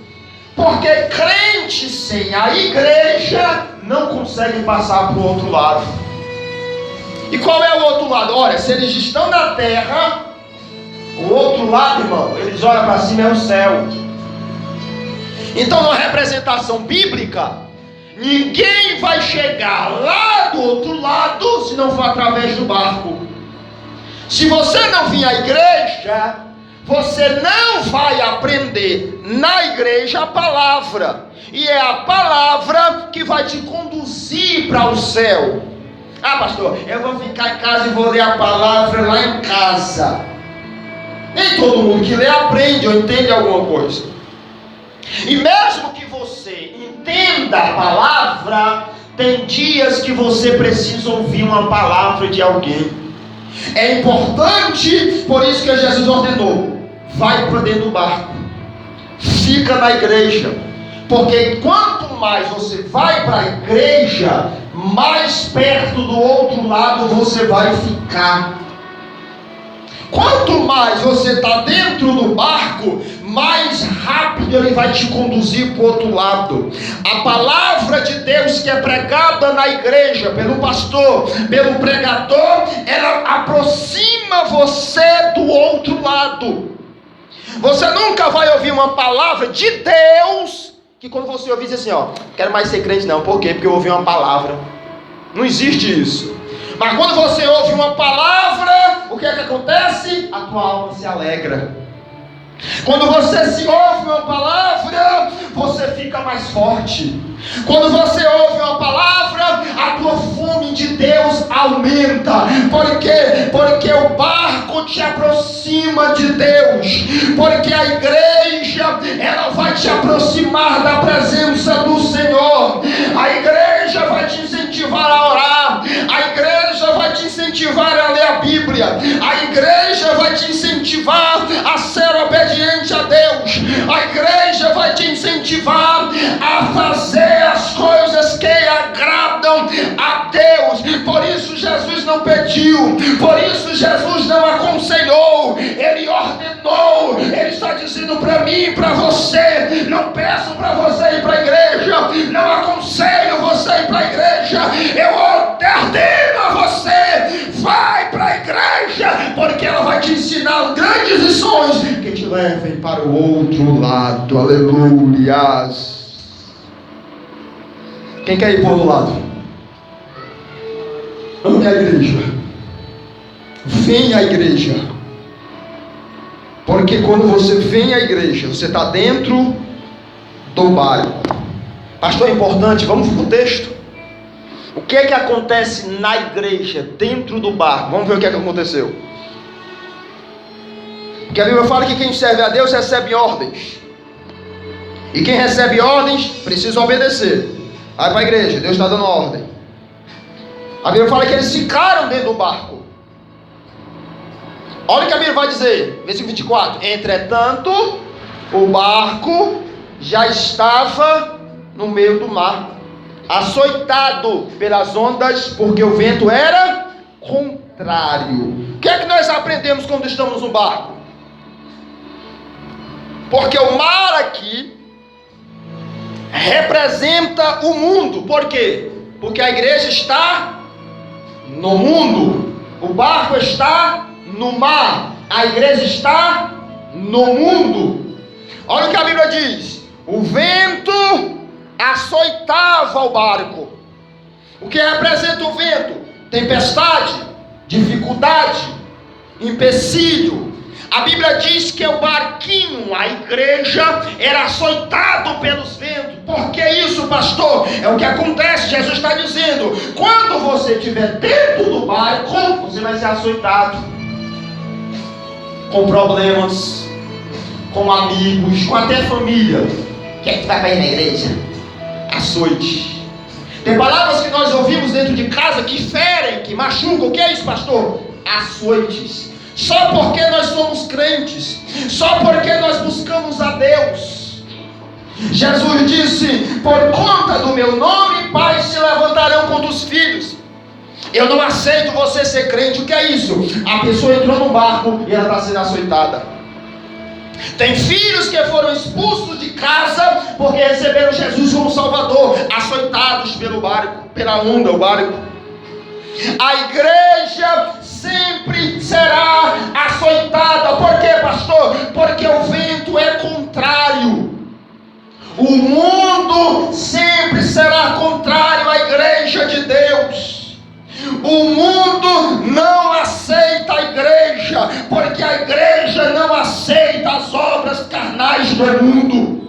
Porque crente sem a igreja não consegue passar para o outro lado. E qual é o outro lado? Olha, se eles estão na terra, o outro lado, irmão, eles olham para cima, é o céu. Então, na representação bíblica, ninguém vai chegar lá do outro lado se não for através do barco. Se você não vir à igreja, você não vai aprender na igreja a palavra. E é a palavra que vai te conduzir para o céu. Ah, pastor, eu vou ficar em casa e vou ler a palavra lá em casa. Nem todo mundo que lê aprende ou entende alguma coisa. E mesmo que você entenda a palavra, tem dias que você precisa ouvir uma palavra de alguém. É importante, por isso que Jesus ordenou: vai para dentro do barco, fica na igreja. Porque quanto mais você vai para a igreja, mais perto do outro lado você vai ficar. Quanto mais você está dentro do barco, mais rápido ele vai te conduzir para o outro lado. A palavra de Deus que é pregada na igreja, pelo pastor, pelo pregador, ela aproxima você do outro lado. Você nunca vai ouvir uma palavra de Deus que quando você ouvir diz assim, ó, quero mais ser crente não. Por quê? Porque eu ouvi uma palavra. Não existe isso. Mas quando você ouve uma palavra, o que é que acontece? A tua alma se alegra. Quando você se ouve uma palavra, você fica mais forte. Quando você ouve uma palavra, a tua fome de Deus aumenta. Por quê? Porque o barco te aproxima de Deus. Porque a igreja, ela vai te aproximar da presença do Senhor. A igreja vai te incentivar a orar. A igreja vai te incentivar a ler a Bíblia. A igreja vai te incentivar a ser obediente a Deus. A igreja vai te incentivar a fazer as coisas que Por isso Jesus não aconselhou, Ele ordenou. Ele está dizendo para mim e para você: não peço para você ir para a igreja, não aconselho você ir para a igreja, eu ordeno a você: vai para a igreja, porque ela vai te ensinar grandes lições que te levem para o outro lado. Aleluias. Quem quer ir para o outro lado? Ame a igreja, venha à igreja, porque quando você vem à igreja, você está dentro do barco. Pastor, é importante, vamos para o texto. O que é que acontece na igreja, dentro do barco? Vamos ver o que é que aconteceu. Porque a Bíblia fala que quem serve a Deus recebe ordens, e quem recebe ordens precisa obedecer. Vai para a igreja, Deus está dando ordem. A Bíblia fala que eles ficaram dentro do barco. Olha o que a Bíblia vai dizer, versículo 24: entretanto, o barco já estava no meio do mar, açoitado pelas ondas, porque o vento era contrário. O que é que nós aprendemos quando estamos no barco? Porque o mar aqui representa o mundo. Por quê? Porque a igreja está no mundo, o barco está no mar, a igreja está no mundo. Olha o que a Bíblia diz: o vento açoitava o barco. O que representa o vento? Tempestade, dificuldade, empecilho. A Bíblia diz que o barquinho, a igreja, era açoitado pelos ventos. Por que isso, pastor? É o que acontece. Jesus está dizendo: quando você estiver dentro do barco, você vai ser açoitado com problemas, com amigos, com até família. O que é que vai para ir na igreja? Açoite. Tem palavras que nós ouvimos dentro de casa que ferem, que machucam. O que é isso, pastor? Açoites. Só porque nós somos crentes, só porque nós buscamos a Deus. Jesus disse: por conta do meu nome, pais se levantarão contra os filhos. Eu não aceito você ser crente. O que é isso? A pessoa entrou no barco e ela está sendo açoitada. Tem filhos que foram expulsos de casa porque receberam Jesus como Salvador, açoitados pelo barco, pela onda, o barco. A igreja sempre será açoitada. Por quê, pastor? Porque o vento é contrário. O mundo sempre será contrário à igreja de Deus. O mundo não aceita a igreja, porque a igreja não aceita as obras carnais do mundo.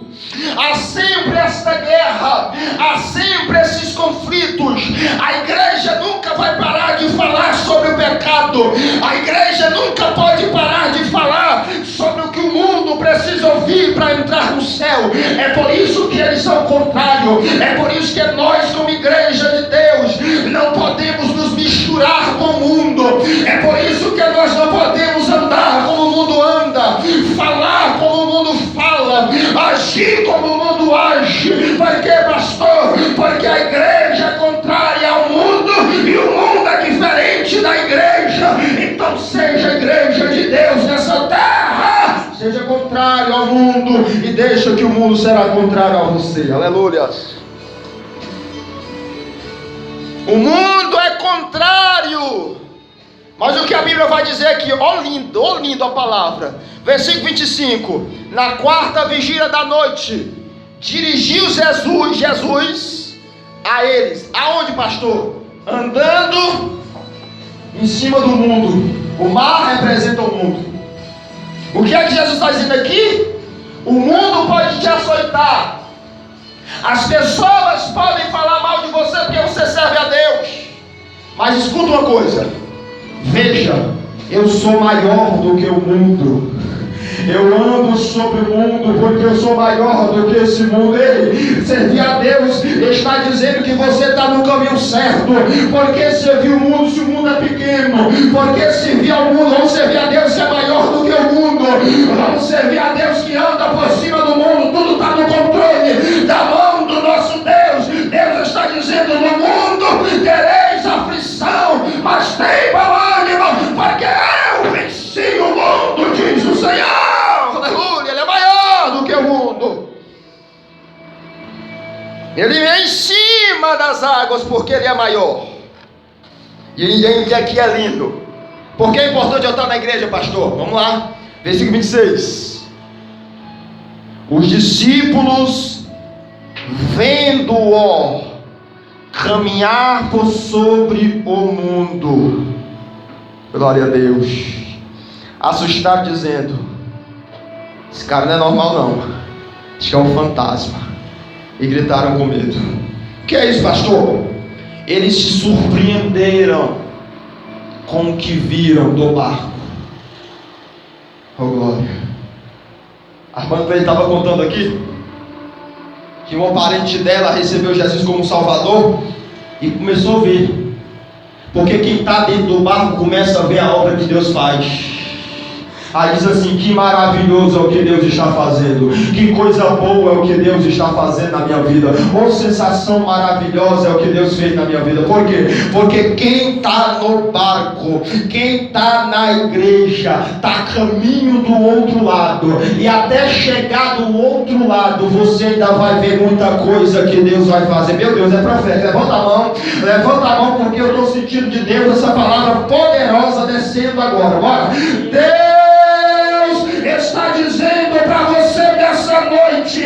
Há sempre esta guerra, há sempre esses conflitos. A igreja nunca vai parar de falar sobre o pecado. A igreja nunca pode parar de falar sobre o que o mundo precisa ouvir para entrar no céu. É por isso que eles são contrários. É por isso que nós, como igreja de Deus, não podemos nos misturar com o mundo. É por isso que nós não podemos andar como o mundo anda, falar como o mundo fala, agir como o mundo age. Por quê, pastor? Porque a igreja é contrária ao mundo e o mundo é diferente da igreja. Então seja a igreja de Deus nessa terra, seja contrário ao mundo, e deixa que o mundo será contrário a você. Aleluia. O mundo é contrário. Mas o que a Bíblia vai dizer aqui, ó lindo a palavra. Versículo 25: na quarta vigília da noite, dirigiu Jesus a eles. Aonde, pastor? Andando em cima do mundo. O mar representa o mundo. O que é que Jesus está dizendo aqui? O mundo pode te açoitar. As pessoas podem falar mal de você porque você serve a Deus. Mas escuta uma coisa: veja, eu sou maior do que o mundo. Eu ando sobre o mundo porque eu sou maior do que esse mundo. Ei, servir a Deus está dizendo que você está no caminho certo. Porque servir o mundo se o mundo é pequeno? Porque servir ao mundo, vamos servir a Deus que é maior do que o mundo. Vamos servir a Deus que anda por cima do mundo. Tudo está no controle da mão do nosso Deus. Deus está dizendo: no mundo tereis aflição, mas tem bom ânimo. Ele é em cima das águas porque ele é maior. E aqui é lindo. Por que é importante eu estar na igreja, pastor? Vamos lá, versículo 26. Os discípulos, vendo-o caminhar por sobre o mundo, glória a Deus, assustaram, dizendo: esse cara não é normal não, acho que é um fantasma. E gritaram com medo. O que é isso, pastor? Eles se surpreenderam com o que viram do barco. Oh glória. A irmã estava contando aqui que uma parente dela recebeu Jesus como Salvador e começou a ver. Porque quem está dentro do barco começa a ver a obra que Deus faz. Aí diz assim: que maravilhoso é o que Deus está fazendo, que coisa boa é o que Deus está fazendo na minha vida, ou sensação maravilhosa é o que Deus fez na minha vida. Por quê? Porque quem está no barco, quem está na igreja, está a caminho do outro lado, e até chegar do outro lado, você ainda vai ver muita coisa que Deus vai fazer. Meu Deus, é profeta, levanta a mão, porque eu estou sentindo de Deus essa palavra poderosa descendo agora. Bora. Deus está dizendo para você nessa noite: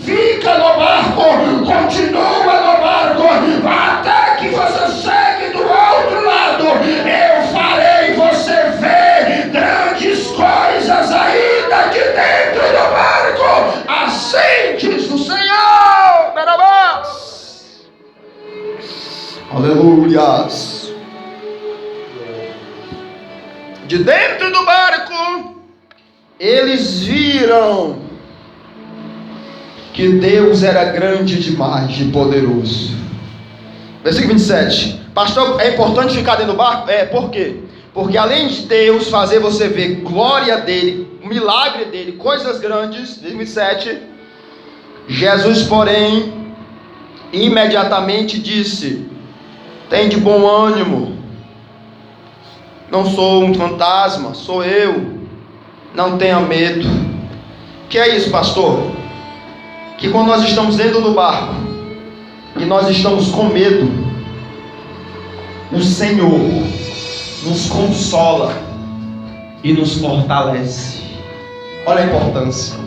fica no barco, continua no barco, até que você chegue do outro lado. Eu farei você ver grandes coisas ainda aqui dentro do barco. Assim diz o Senhor. Parabéns. Aleluias. De dentro do barco, eles viram que Deus era grande demais e poderoso. Versículo 27. Pastor, é importante ficar dentro do barco? Por quê? Porque além de Deus fazer você ver glória dele, milagre dele, coisas grandes, 27, Jesus, porém, imediatamente disse: tem de bom ânimo, não sou um fantasma, sou eu. Não tenha medo. Que é isso, pastor? Que quando nós estamos dentro do barco e nós estamos com medo, o Senhor nos consola e nos fortalece. Olha a importância.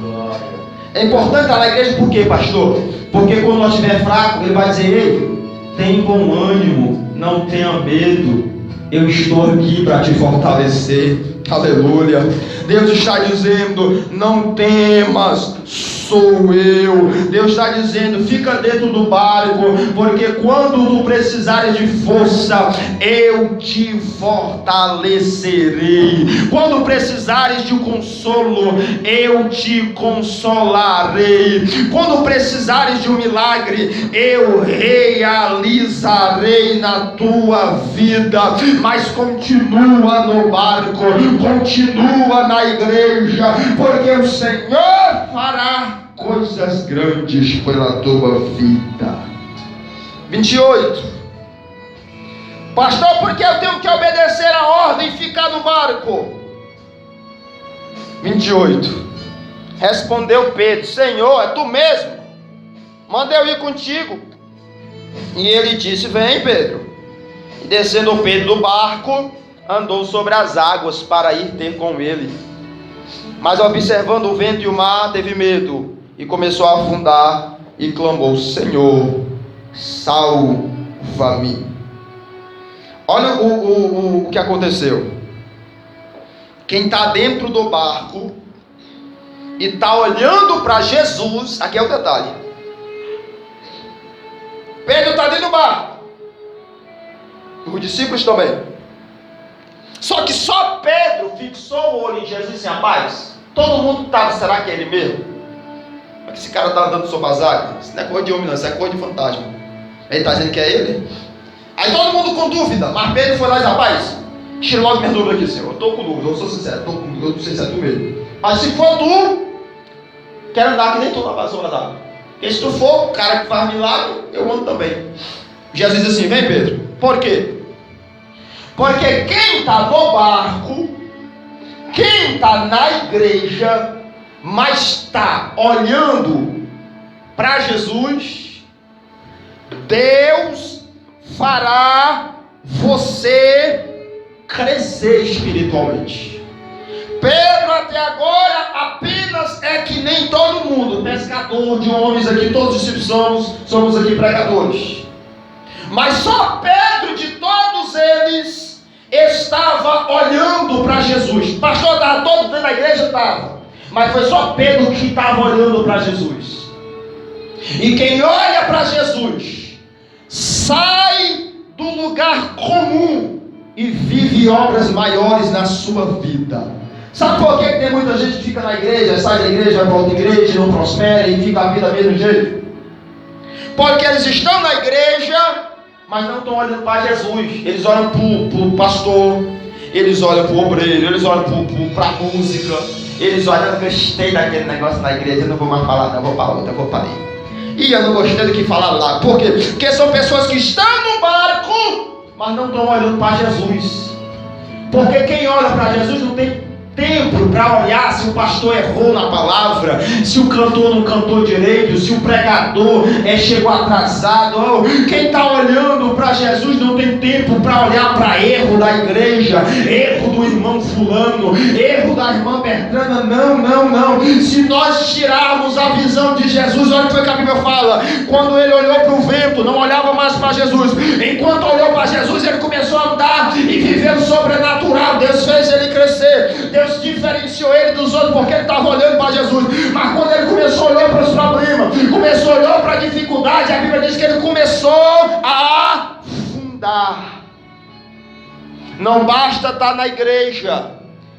É importante estar na igreja por quê, pastor? Porque quando nós estiver fraco, ele vai dizer: ei, tem bom ânimo, não tenha medo, eu estou aqui para te fortalecer. Aleluia. Deus está dizendo: não temas, sou eu. Deus está dizendo: fica dentro do barco, porque quando tu precisares de força, eu te fortalecerei. Quando precisares de um consolo, eu te consolarei. Quando precisares de um milagre, eu realizarei na tua vida. Mas continua no barco, continua na igreja, porque o Senhor fará coisas grandes pela tua vida. 28. Pastor, por que eu tenho que obedecer a ordem e ficar no barco? 28. Respondeu Pedro: Senhor, é tu mesmo, manda eu ir contigo. E ele disse: vem, Pedro. E descendo Pedro do barco, andou sobre as águas para ir ter com ele. Mas observando o vento e o mar, teve medo e começou a afundar e clamou: Senhor, salva-me. Olha o que aconteceu. Quem está dentro do barco e está olhando para Jesus, aqui é o detalhe. Pedro está dentro do barco, os discípulos também. Só que só Pedro fixou o olho em Jesus e disse: rapaz, todo mundo estava, será que é ele mesmo? Como é que esse cara está andando sobre as águas? Isso não é coisa de homem não, isso é coisa de fantasma. Ele está dizendo que é ele? Aí todo mundo com dúvida, mas Pedro foi lá e disse: rapaz, tira logo minha dúvida aqui, Senhor, eu estou com dúvida, eu sou sincero, eu não sei se é tu mesmo. Mas se for tu, quero andar que nem tu na sobre as águas. Porque se tu for o cara que faz milagre, eu ando também. Jesus disse assim: vem, Pedro. Por quê? Porque quem está no barco, quem está na igreja, mas está olhando para Jesus, Deus fará você crescer espiritualmente. Pedro até agora apenas é que nem todo mundo, pescador de homens aqui, todos os discípulos somos aqui pregadores. Mas só Pedro de todos eles estava olhando para Jesus. Pastor, estava todo dentro da igreja? Estava. Mas foi só Pedro que estava olhando para Jesus. E quem olha para Jesus sai do lugar comum e vive obras maiores na sua vida. Sabe por que tem muita gente que fica na igreja, sai da igreja, vai para outra igreja, não prospera e fica a vida do mesmo jeito? Porque eles estão na igreja, mas não estão olhando para Jesus. Eles olham para o pastor, eles olham para o obreiro, eles olham para a música, eles olham, eu gostei daquele negócio na igreja, eu não vou mais falar, não, vou para outra, eu vou para ali. E eu não gostei do que falaram lá. Por quê? Porque são pessoas que estão no barco, mas não estão olhando para Jesus. Porque quem olha para Jesus não tem tempo para olhar se o pastor errou na palavra, se o cantor não cantou direito, se o pregador chegou atrasado. Quem está olhando para Jesus não tem tempo para olhar para erro da igreja, erro do irmão fulano, erro da irmã Bertrana. Não. Se nós tirarmos a visão de Jesus, olha o que a Bíblia fala. Quando ele olhou para o vento, não olhava mais para Jesus. Enquanto olhou para Jesus, ele começou a andar e viver o sobrenatural. Deus fez ele crescer. Deus diferenciou ele dos outros porque ele estava olhando para Jesus. Mas quando ele começou a olhar para os problemas, começou a olhar para a dificuldade, a Bíblia diz que ele começou a afundar. Não basta estar na igreja,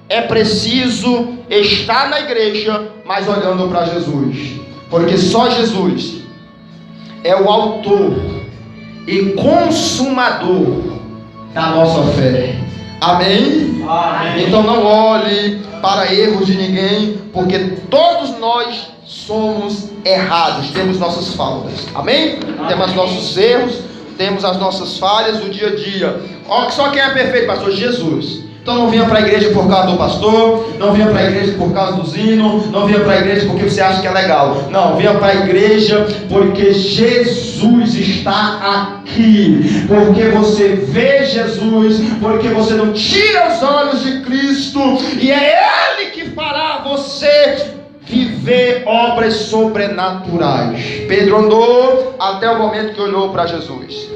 é preciso estar na igreja, mas olhando para Jesus, porque só Jesus é o autor e consumador da nossa fé. Amém? Amém. Então não olhe para erros de ninguém, porque todos nós somos errados, temos nossas faltas. Amém? Temos nossos erros, temos as nossas falhas do dia a dia. Só quem é perfeito, pastor? Jesus. Então não venha para a igreja por causa do pastor, não venha para a igreja por causa do hino, não venha para a igreja porque você acha que é legal. Não, venha para a igreja porque Jesus está aqui, porque você vê Jesus, porque você não tira os olhos de Cristo, e é Ele que fará você viver obras sobrenaturais. Pedro andou até o momento que olhou para Jesus.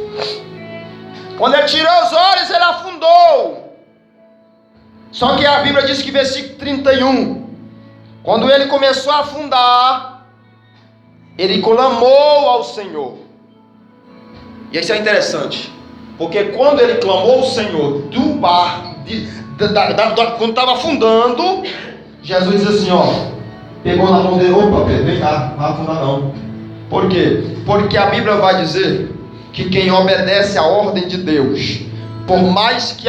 Quando ele tirou os olhos, ele afundou. Só que a Bíblia diz que versículo 31, quando ele começou a afundar, ele clamou ao Senhor. E isso é interessante, porque quando ele clamou ao Senhor do barco, quando estava afundando, Jesus diz assim, pegou na mão dele, opa Pedro, vem cá, não vai afundar não. Por quê? Porque a Bíblia vai dizer que quem obedece à ordem de Deus, por mais que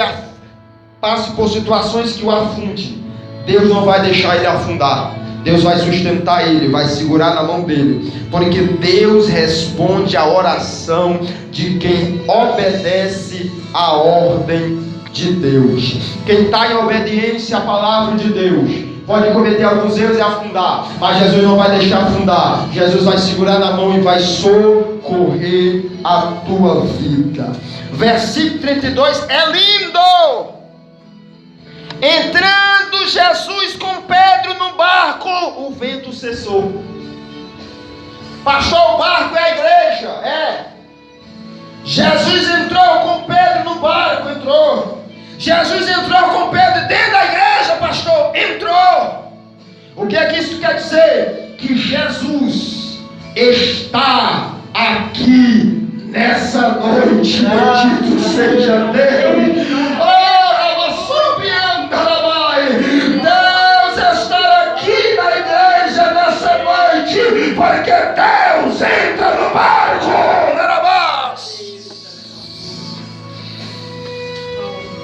passe por situações que o afunde, Deus não vai deixar ele afundar. Deus vai sustentar ele, vai segurar na mão dele, porque Deus responde à oração de quem obedece à ordem de Deus. Quem está em obediência à palavra de Deus pode cometer alguns erros e afundar, mas Jesus não vai deixar afundar. Jesus vai segurar na mão e vai socorrer a tua vida. Versículo 32 é lindo. Entrando Jesus com Pedro no barco, o vento cessou. Pastor, o barco é a igreja, é. Jesus entrou com Pedro no barco, entrou. Jesus entrou com Pedro dentro da igreja, pastor, entrou. O que é que isso quer dizer? Que Jesus está aqui nessa noite. Bendito seja Deus. Deus está aqui na igreja nessa noite, porque Deus entra no barco.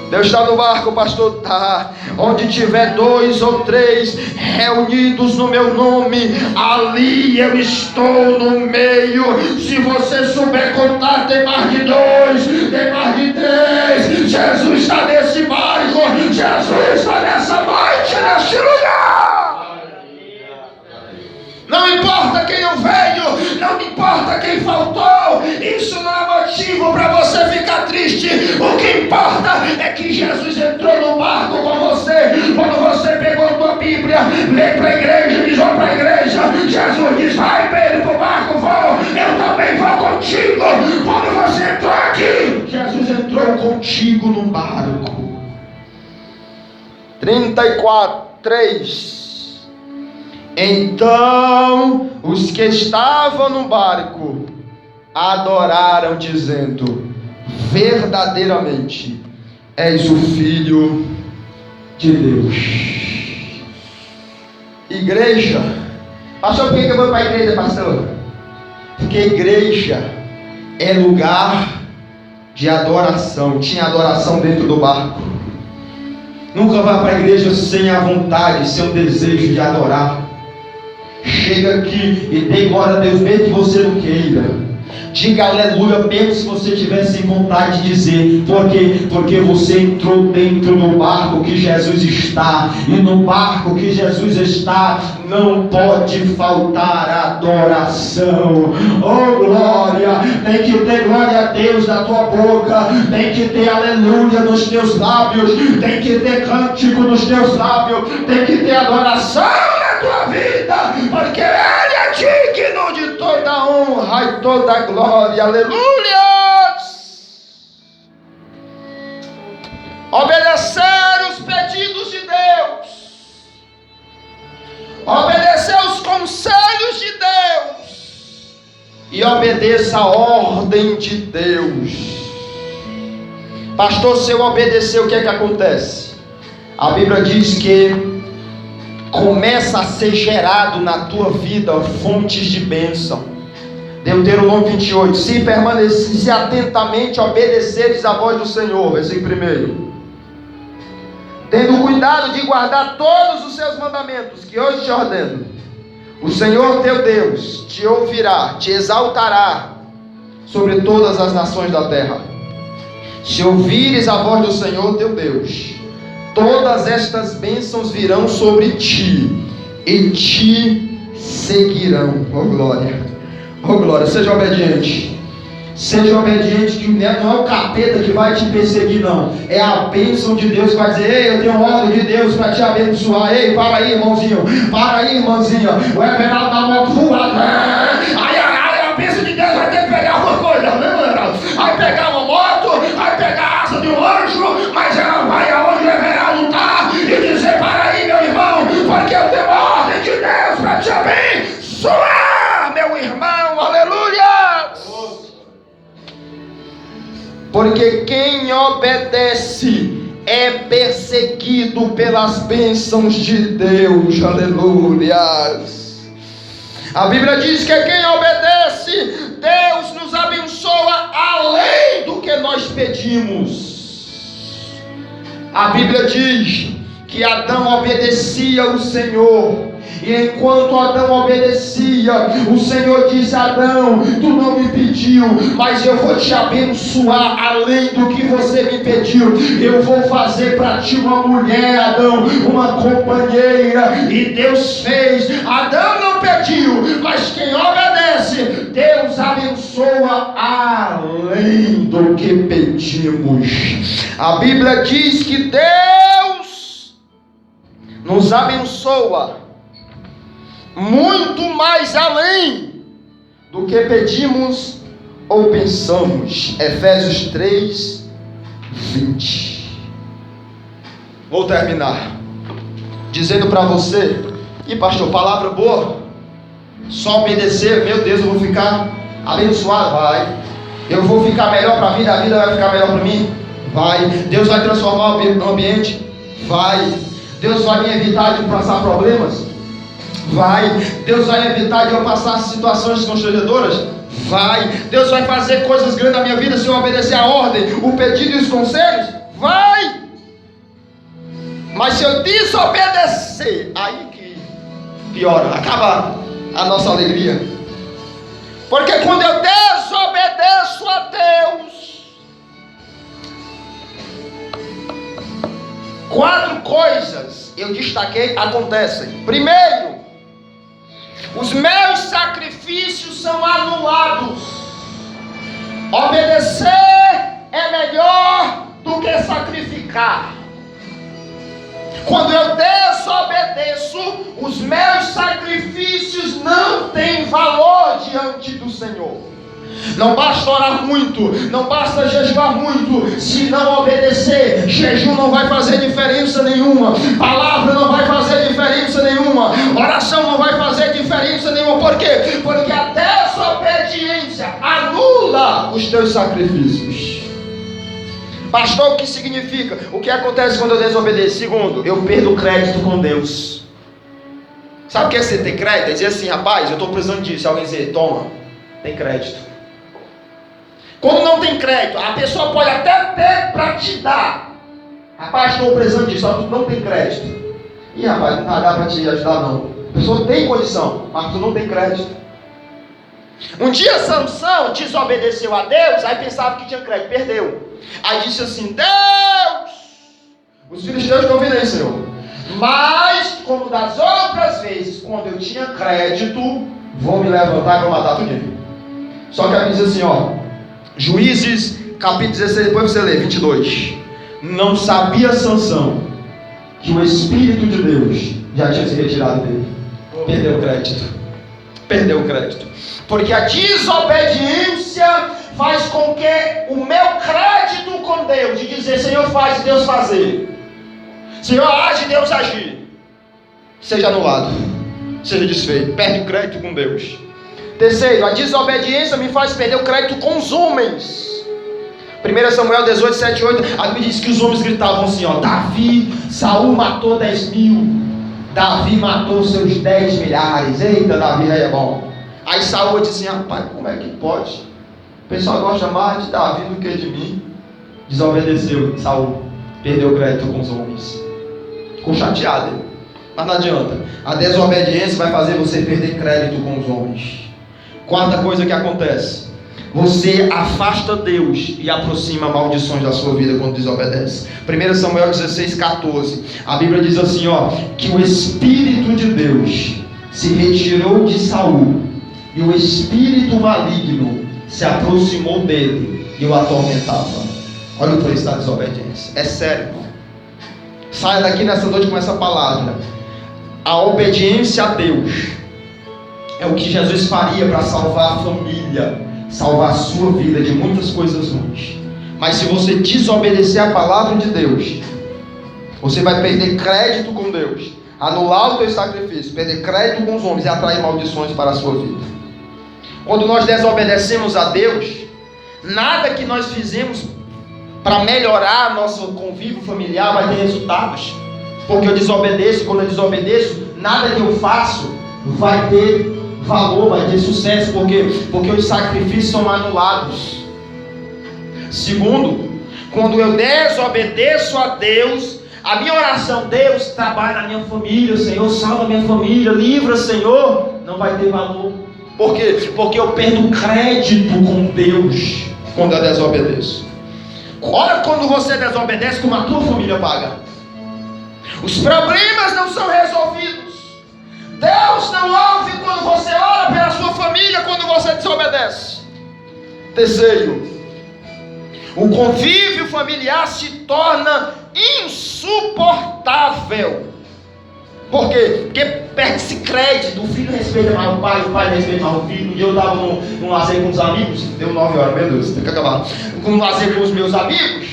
Deus está no barco, pastor, está. Onde tiver 2 ou 3 reunidos no meu nome, ali eu estou no meio. Se você souber contar, tem mais de 2, tem mais de 3. Jesus está nesse barco, Jesus está nessa noite, nesse lugar. Não importa quem não veio, não importa quem faltou, isso O que importa é que Jesus entrou no barco com você. Quando você pegou a tua Bíblia, lê para a igreja, diz para a igreja, Jesus diz: vai Pedro para o barco, vou, eu também vou contigo. Quando você entrou aqui, Jesus entrou contigo no barco. 34:3. Então os que estavam no barco adoraram, dizendo: verdadeiramente és o Filho de Deus. Igreja, pastor, por que eu vou para a igreja, pastor? Porque igreja é lugar de adoração. Tinha adoração dentro do barco. Nunca vá para a igreja sem a vontade, sem o desejo de adorar. Chega aqui e dê glória a Deus, mesmo que você não queira. Diga aleluia, mesmo se você tiver sem vontade de dizer. Porque você entrou dentro do barco que Jesus está. E no barco que Jesus está, não pode faltar adoração. Oh glória, tem que ter glória a Deus na tua boca. Tem que ter aleluia nos teus lábios. Tem que ter cântico nos teus lábios. Tem que ter adoração na tua vida. Porque Ele é digno de toda honra e toda glória. Aleluia! Obedecer os pedidos de Deus, obedecer os conselhos de Deus e obedeça a ordem de Deus. Pastor, se eu obedecer, o que é que acontece? A Bíblia diz que começa a ser gerado na tua vida fontes de bênção. Deuteronômio 28. Se atentamente obedeceres a voz do Senhor, versículo 1, tendo cuidado de guardar todos os seus mandamentos que hoje te ordeno, o Senhor teu Deus te ouvirá, te exaltará sobre todas as nações da terra. Se ouvires a voz do Senhor teu Deus, todas estas bênçãos virão sobre ti e te seguirão. Oh glória! Oh glória, seja obediente. Seja obediente, que não é o capeta que vai te perseguir, não. É a bênção de Deus que vai dizer: ei, eu tenho ordem de Deus para te abençoar. Ei, para aí, irmãozinho. Para aí, irmãzinha. O Everaldo da moto voando. A bênção de Deus vai ter que pegar alguma coisa, né, Everaldo? Vai pegar uma moto, vai pegar a asa de um anjo, mas ela vai aonde o Everaldo está e dizer: para aí, meu irmão, porque eu tenho ordem de Deus para te abençoar, meu irmão. Aleluia! Porque quem obedece é perseguido pelas bênçãos de Deus. Aleluias! A Bíblia diz que quem obedece, Deus nos abençoa além do que nós pedimos. A Bíblia diz que Adão obedecia ao Senhor. E enquanto Adão obedecia, o Senhor disse: Adão, tu não me pediu, mas eu vou te abençoar além do que você me pediu. Eu vou fazer para ti uma mulher, Adão, uma companheira. E Deus fez. Adão não pediu, mas quem obedece, Deus abençoa além do que pedimos. A Bíblia diz que Deus nos abençoa muito mais além do que pedimos ou pensamos. Efésios 3:20. Vou terminar dizendo para você: e pastor, palavra boa, só obedecer, meu Deus, eu vou ficar abençoado. Vai. Eu vou ficar melhor para a vida vai ficar melhor para mim. Vai. Deus vai transformar o ambiente. Vai. Deus vai me evitar de passar problemas. Vai. Deus vai evitar de eu passar situações constrangedoras. Vai. Deus vai fazer coisas grandes na minha vida se eu obedecer a ordem, o pedido e os conselhos. Vai. Mas se eu desobedecer, aí que piora, acaba a nossa alegria. Porque quando eu desobedeço a Deus, 4 coisas eu destaquei acontecem. Primeiro, os meus sacrifícios são anulados. Obedecer é melhor do que sacrificar. Quando eu desobedeço, os meus sacrifícios não têm valor diante do Senhor. Não basta orar muito, não basta jejuar muito, se não obedecer, jejum não vai fazer diferença nenhuma, palavra não vai fazer diferença nenhuma, oração não vai fazer diferença nenhuma. Por quê? Porque a desobediência anula os teus sacrifícios. Pastor, o que significa? O que acontece quando eu desobedeço? Segundo, eu perdo crédito com Deus. Sabe o que é você ter crédito? É dizer assim, rapaz, eu estou precisando disso. Alguém dizer, toma, tem crédito. Quando não tem crédito, a pessoa pode até ter para te dar. Rapaz, estou precisando disso, só que tu não tem crédito. Ih, rapaz, não vai dar para te ajudar não. A pessoa tem condição, mas tu não tem crédito. Um dia Sansão desobedeceu a Deus, aí pensava que tinha crédito, perdeu. Aí disse assim, Deus, os filisteus estão vindo aí, Senhor. Mas, como das outras vezes, quando eu tinha crédito, vou me levantar e vou matar tudo. Só que aí diz assim, ó, Juízes, capítulo 16, depois você lê, 22. Não sabia Sansão que o Espírito de Deus já tinha se retirado dele. Perdeu o crédito. Perdeu o crédito. Porque a desobediência faz com que o meu crédito com Deus, de dizer, Senhor faz e Deus fazer, Senhor age e Deus agir, seja anulado, seja desfeito. Perde o crédito com Deus. Terceiro, a desobediência me faz perder o crédito com os homens. 1 Samuel 18, 7, 8, a Bíblia diz que os homens gritavam assim, ó, Saul matou 10.000, Davi matou seus 10 milhares, eita, Davi é bom. Aí Saul disse assim, rapaz, como é que pode? O pessoal gosta mais de Davi do que de mim. Desobedeceu Saul, perdeu o crédito com os homens, ficou chateado, mas não adianta. A desobediência vai fazer você perder crédito com os homens. Quarta coisa que acontece, você afasta Deus e aproxima maldições da sua vida quando desobedece. 1 Samuel 16, 14, a Bíblia diz assim, ó, que o Espírito de Deus se retirou de Saul e o espírito maligno se aproximou dele e o atormentava. Olha o preço da desobediência, é sério, irmão. Saia daqui nessa noite com essa palavra. A obediência a Deus é o que Jesus faria para salvar a família, salvar a sua vida de muitas coisas ruins. Mas se você desobedecer a palavra de Deus, você vai perder crédito com Deus, anular o teu sacrifício, perder crédito com os homens e atrair maldições para a sua vida. Quando nós desobedecemos a Deus, nada que nós fizemos para melhorar nosso convívio familiar vai ter resultados. Porque eu desobedeço, quando eu desobedeço, nada que eu faço vai ter valor, vai ter sucesso, porque os sacrifícios são anulados. Segundo, quando eu desobedeço a Deus, a minha oração, Deus, trabalha na minha família, Senhor, salva a minha família, livra, Senhor, não vai ter valor. Por quê? Porque eu perdo crédito com Deus quando eu desobedeço. Olha quando você desobedece, como a tua família paga. Os problemas não são resolvidos. Deus não ouve quando você ora pela sua família, quando você desobedece. Terceiro, o convívio familiar se torna insuportável. Por quê? Porque perde-se crédito. O filho respeita mais o pai respeita mais o filho. E eu estava num lazer com os amigos. Deu 9 horas, meu Deus, tem que acabar. Num lazer com os meus amigos.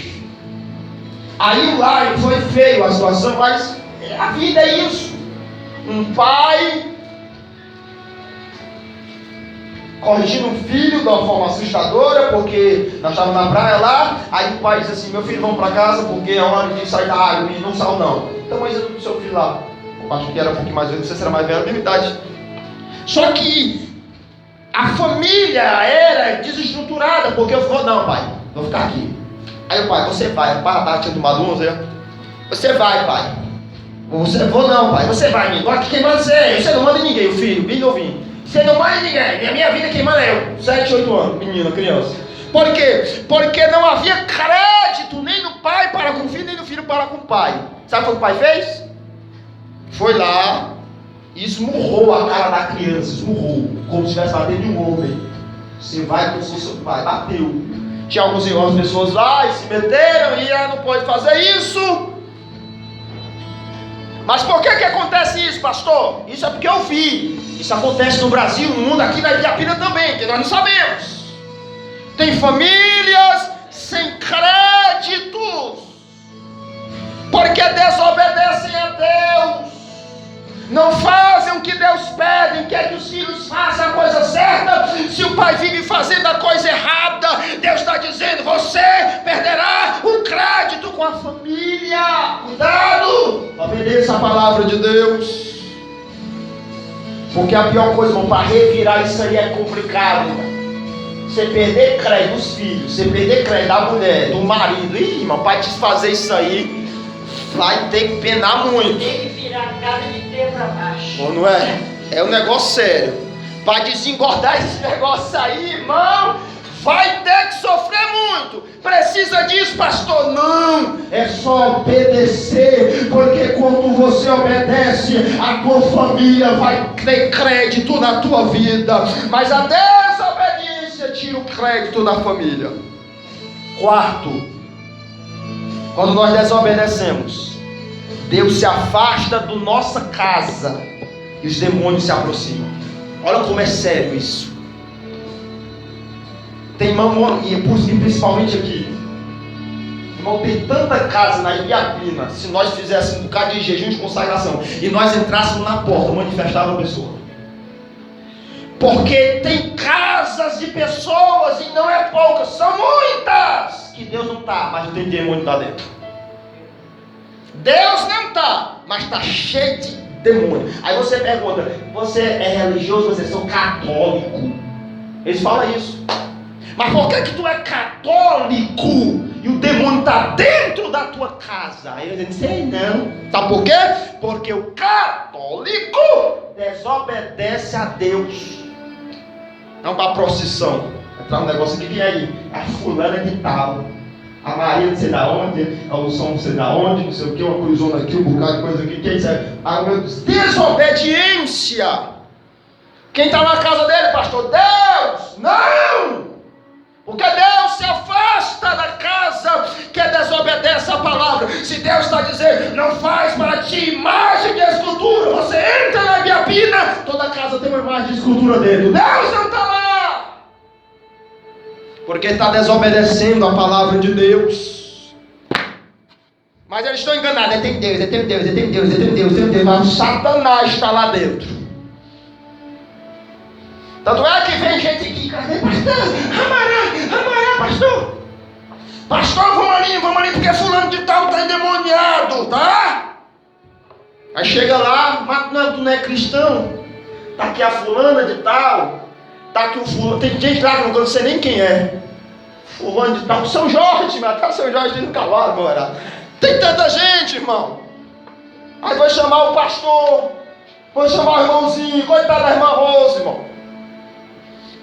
Aí lá foi feio a situação, mas a vida é isso. Um pai corrigindo um filho de uma forma assustadora, porque nós estávamos na praia lá. Aí o pai disse assim, meu filho, vamos para casa, porque é hora de sair da água. E não saiu não. Então mas o seu filho lá, eu acho que era um pouquinho mais velho, não sei se era mais velho, a mesma idade. Só que a família era desestruturada, porque eu falei, não pai, vou ficar aqui. Aí o pai, você vai, o pai tinha tomado 11, você vai pai. Vou não pai, você vai, amigo. Agora quem manda você não manda em ninguém, o filho, bem novinho. Você não manda em ninguém, a minha vida quem manda é eu, 7, 8 anos, menina, criança. Por quê? Porque não havia crédito nem no pai para com o filho, nem no filho para com o pai. Sabe o que o pai fez? Foi lá e esmurrou a cara da criança, esmurrou, como se estivesse batendo de um homem. Você vai com o seu pai, bateu. Tinha algumas pessoas lá e se meteram e ela não pode fazer isso. Mas por que acontece isso, pastor? Isso é porque eu vi. Isso acontece no Brasil, no mundo, aqui na Ibiapina também, que nós não sabemos. Tem famílias sem créditos, porque desobedecem a Deus, não fazem o que Deus pede, quer que os filhos façam a coisa certa. Se o pai vive fazendo a coisa errada, Deus está dizendo: você perderá o crédito com a família. Cuidado, obedeça a palavra de Deus, porque a pior coisa, irmão, para revirar isso aí é complicado, irmão. Você perder crédito dos filhos, você perder crédito da mulher, do marido, irmão, para desfazer isso aí, vai ter que penar muito. Tem que virar a casa de pé para baixo. Ou não é? É um negócio sério. Para desengordar esse negócio aí, irmão, vai ter que sofrer muito. Precisa disso, pastor? Não, é só obedecer, porque quando você obedece, a tua família vai ter crédito na tua vida. Mas a desobediência tira o crédito da família. Quarto, quando nós desobedecemos, Deus se afasta da nossa casa e os demônios se aproximam. Olha como é sério isso. Tem irmão, e principalmente aqui, irmão, tem tanta casa na Ibiapina. Se nós fizéssemos um bocado de jejum de consagração e nós entrássemos na porta, manifestava a pessoa. Porque tem casas de pessoas, e não é poucas, são muitas, que Deus não está, mas não tem demônio lá dentro. Deus não está, mas está cheio de demônio. Aí você pergunta: você é religioso? Você é católico? Eles falam isso. Mas por que tu é católico e o demônio está dentro da tua casa? Aí eu disse: sei não. Sabe por quê? Porque o católico desobedece a Deus. Não para procissão. Entrar um negócio aqui, que é aí? A fulana de tal, a Maria não sei da onde, a Lução não sei da onde, não sei o que, uma cruzona aqui, um bocado de coisa aqui, que é isso aí? Ah, meu Deus, desobediência. Quem está na casa dele, pastor? Deus! Não! Porque Deus se afasta da casa que desobedece a palavra. Se Deus está dizendo: não faz para ti imagem de escultura, você entra na Ibiapina, toda casa tem uma imagem de escultura dentro. Deus não está lá, porque está desobedecendo a palavra de Deus. Mas eles estão enganados. Tem Deus, tem Deus, tem Deus, tem Deus, tem Deus. Mas o Satanás está lá dentro. Tanto é que vem gente aqui: cadê pastor? Amará, pastor. Pastor, vamos ali, porque fulano de tal está endemoniado, tá? Aí chega lá: mas não, tu não é cristão? Tá aqui a fulana de tal, tá aqui o fulano. Tem gente lá que eu não sei nem quem é. Fulano de tal, São Jorge, mas até São Jorge tem no cavalo, agora. Tem tanta gente, irmão. Aí vai chamar o pastor, vai chamar o irmãozinho, coitado da irmã Rose, irmão.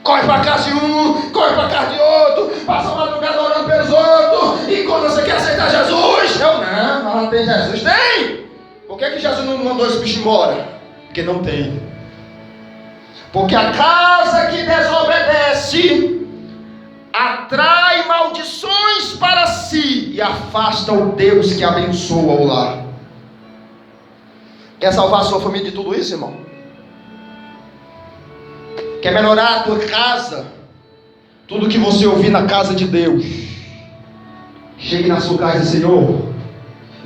Corre para casa de um, corre para casa de outro, passa a madrugada orando pelos outros. E quando você quer aceitar Jesus, eu não tem Jesus. Tem! Por que Jesus não mandou esse bicho embora? Porque não tem. Porque a casa que desobedece atrai maldições para si e afasta o Deus que abençoa o lar. Quer salvar a sua família de tudo isso, irmão? Quer melhorar a tua casa? Tudo que você ouvir na casa de Deus, chegue na sua casa e: Senhor,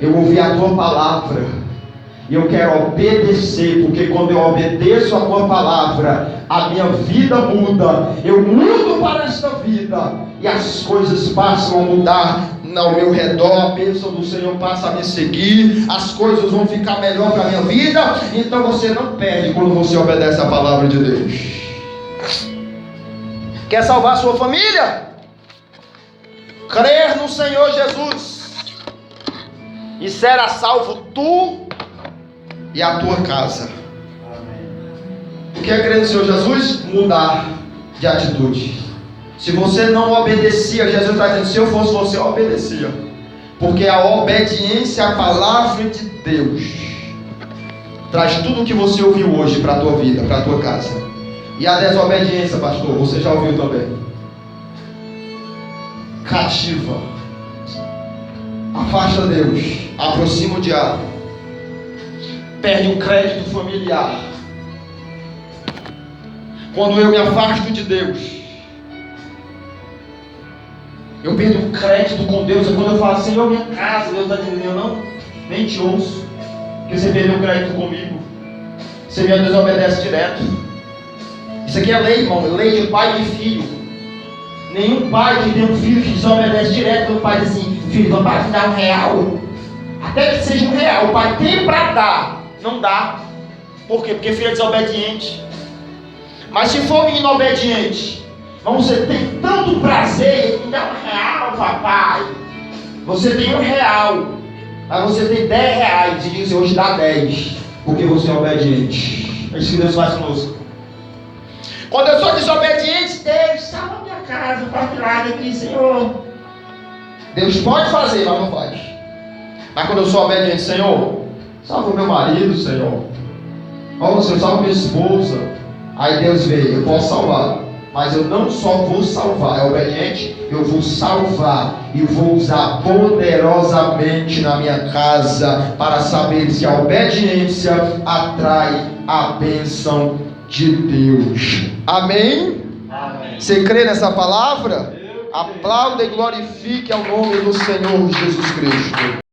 eu ouvi a tua palavra e eu quero obedecer, porque quando eu obedeço a tua palavra, a minha vida muda. Eu mudo para esta vida e as coisas passam a mudar ao meu redor. A bênção do Senhor passa a me seguir, as coisas vão ficar melhor para a minha vida. Então você não perde quando você obedece a palavra de Deus. Quer salvar a sua família? Crer no Senhor Jesus e será salvo tu e a tua casa. O que é crer no Senhor Jesus? Mudar de atitude. Se você não obedecia, Jesus está dizendo: se eu fosse você, eu obedecia. Porque a obediência à palavra de Deus traz tudo o que você ouviu hoje para a tua vida, para a tua casa. E a desobediência, pastor, você já ouviu também. cativa. Afasta Deus, aproxima o diabo. Perde o crédito familiar. Quando eu me afasto de Deus, eu perdo o crédito com Deus. É quando eu falo, Senhor, minha casa, Deus está dizendo, eu não, nem te ouço, porque você perdeu o crédito comigo. Você me desobedece direto. Isso aqui é lei, irmão, lei de pai e de filho. Nenhum pai que tem um filho que desobedece direto, quando o pai diz assim, filho, vamos para te dar R$1. Até que seja R$1, o pai tem para dar, não dá. Por quê? Porque filho é desobediente. Mas se for menino obediente, você tem tanto prazer em me dar R$1, papai. Você tem R$1, mas você tem R$10 e diz, hoje dá 10, porque você é obediente. É isso que Deus faz conosco. Quando eu sou desobediente, Deus, salva minha casa, faz milagre aqui, Senhor. Deus pode fazer, mas não faz. Mas quando eu sou obediente, Senhor, salva o meu marido, Senhor. Ó, Senhor, salva minha esposa. Aí Deus vê, eu posso salvar, mas eu não só vou salvar, é obediente, eu vou salvar e vou usar poderosamente na minha casa para saber se a obediência atrai a bênção de Deus. Amém? Amém. Você crê nessa palavra? Aplauda e glorifique ao nome do Senhor Jesus Cristo.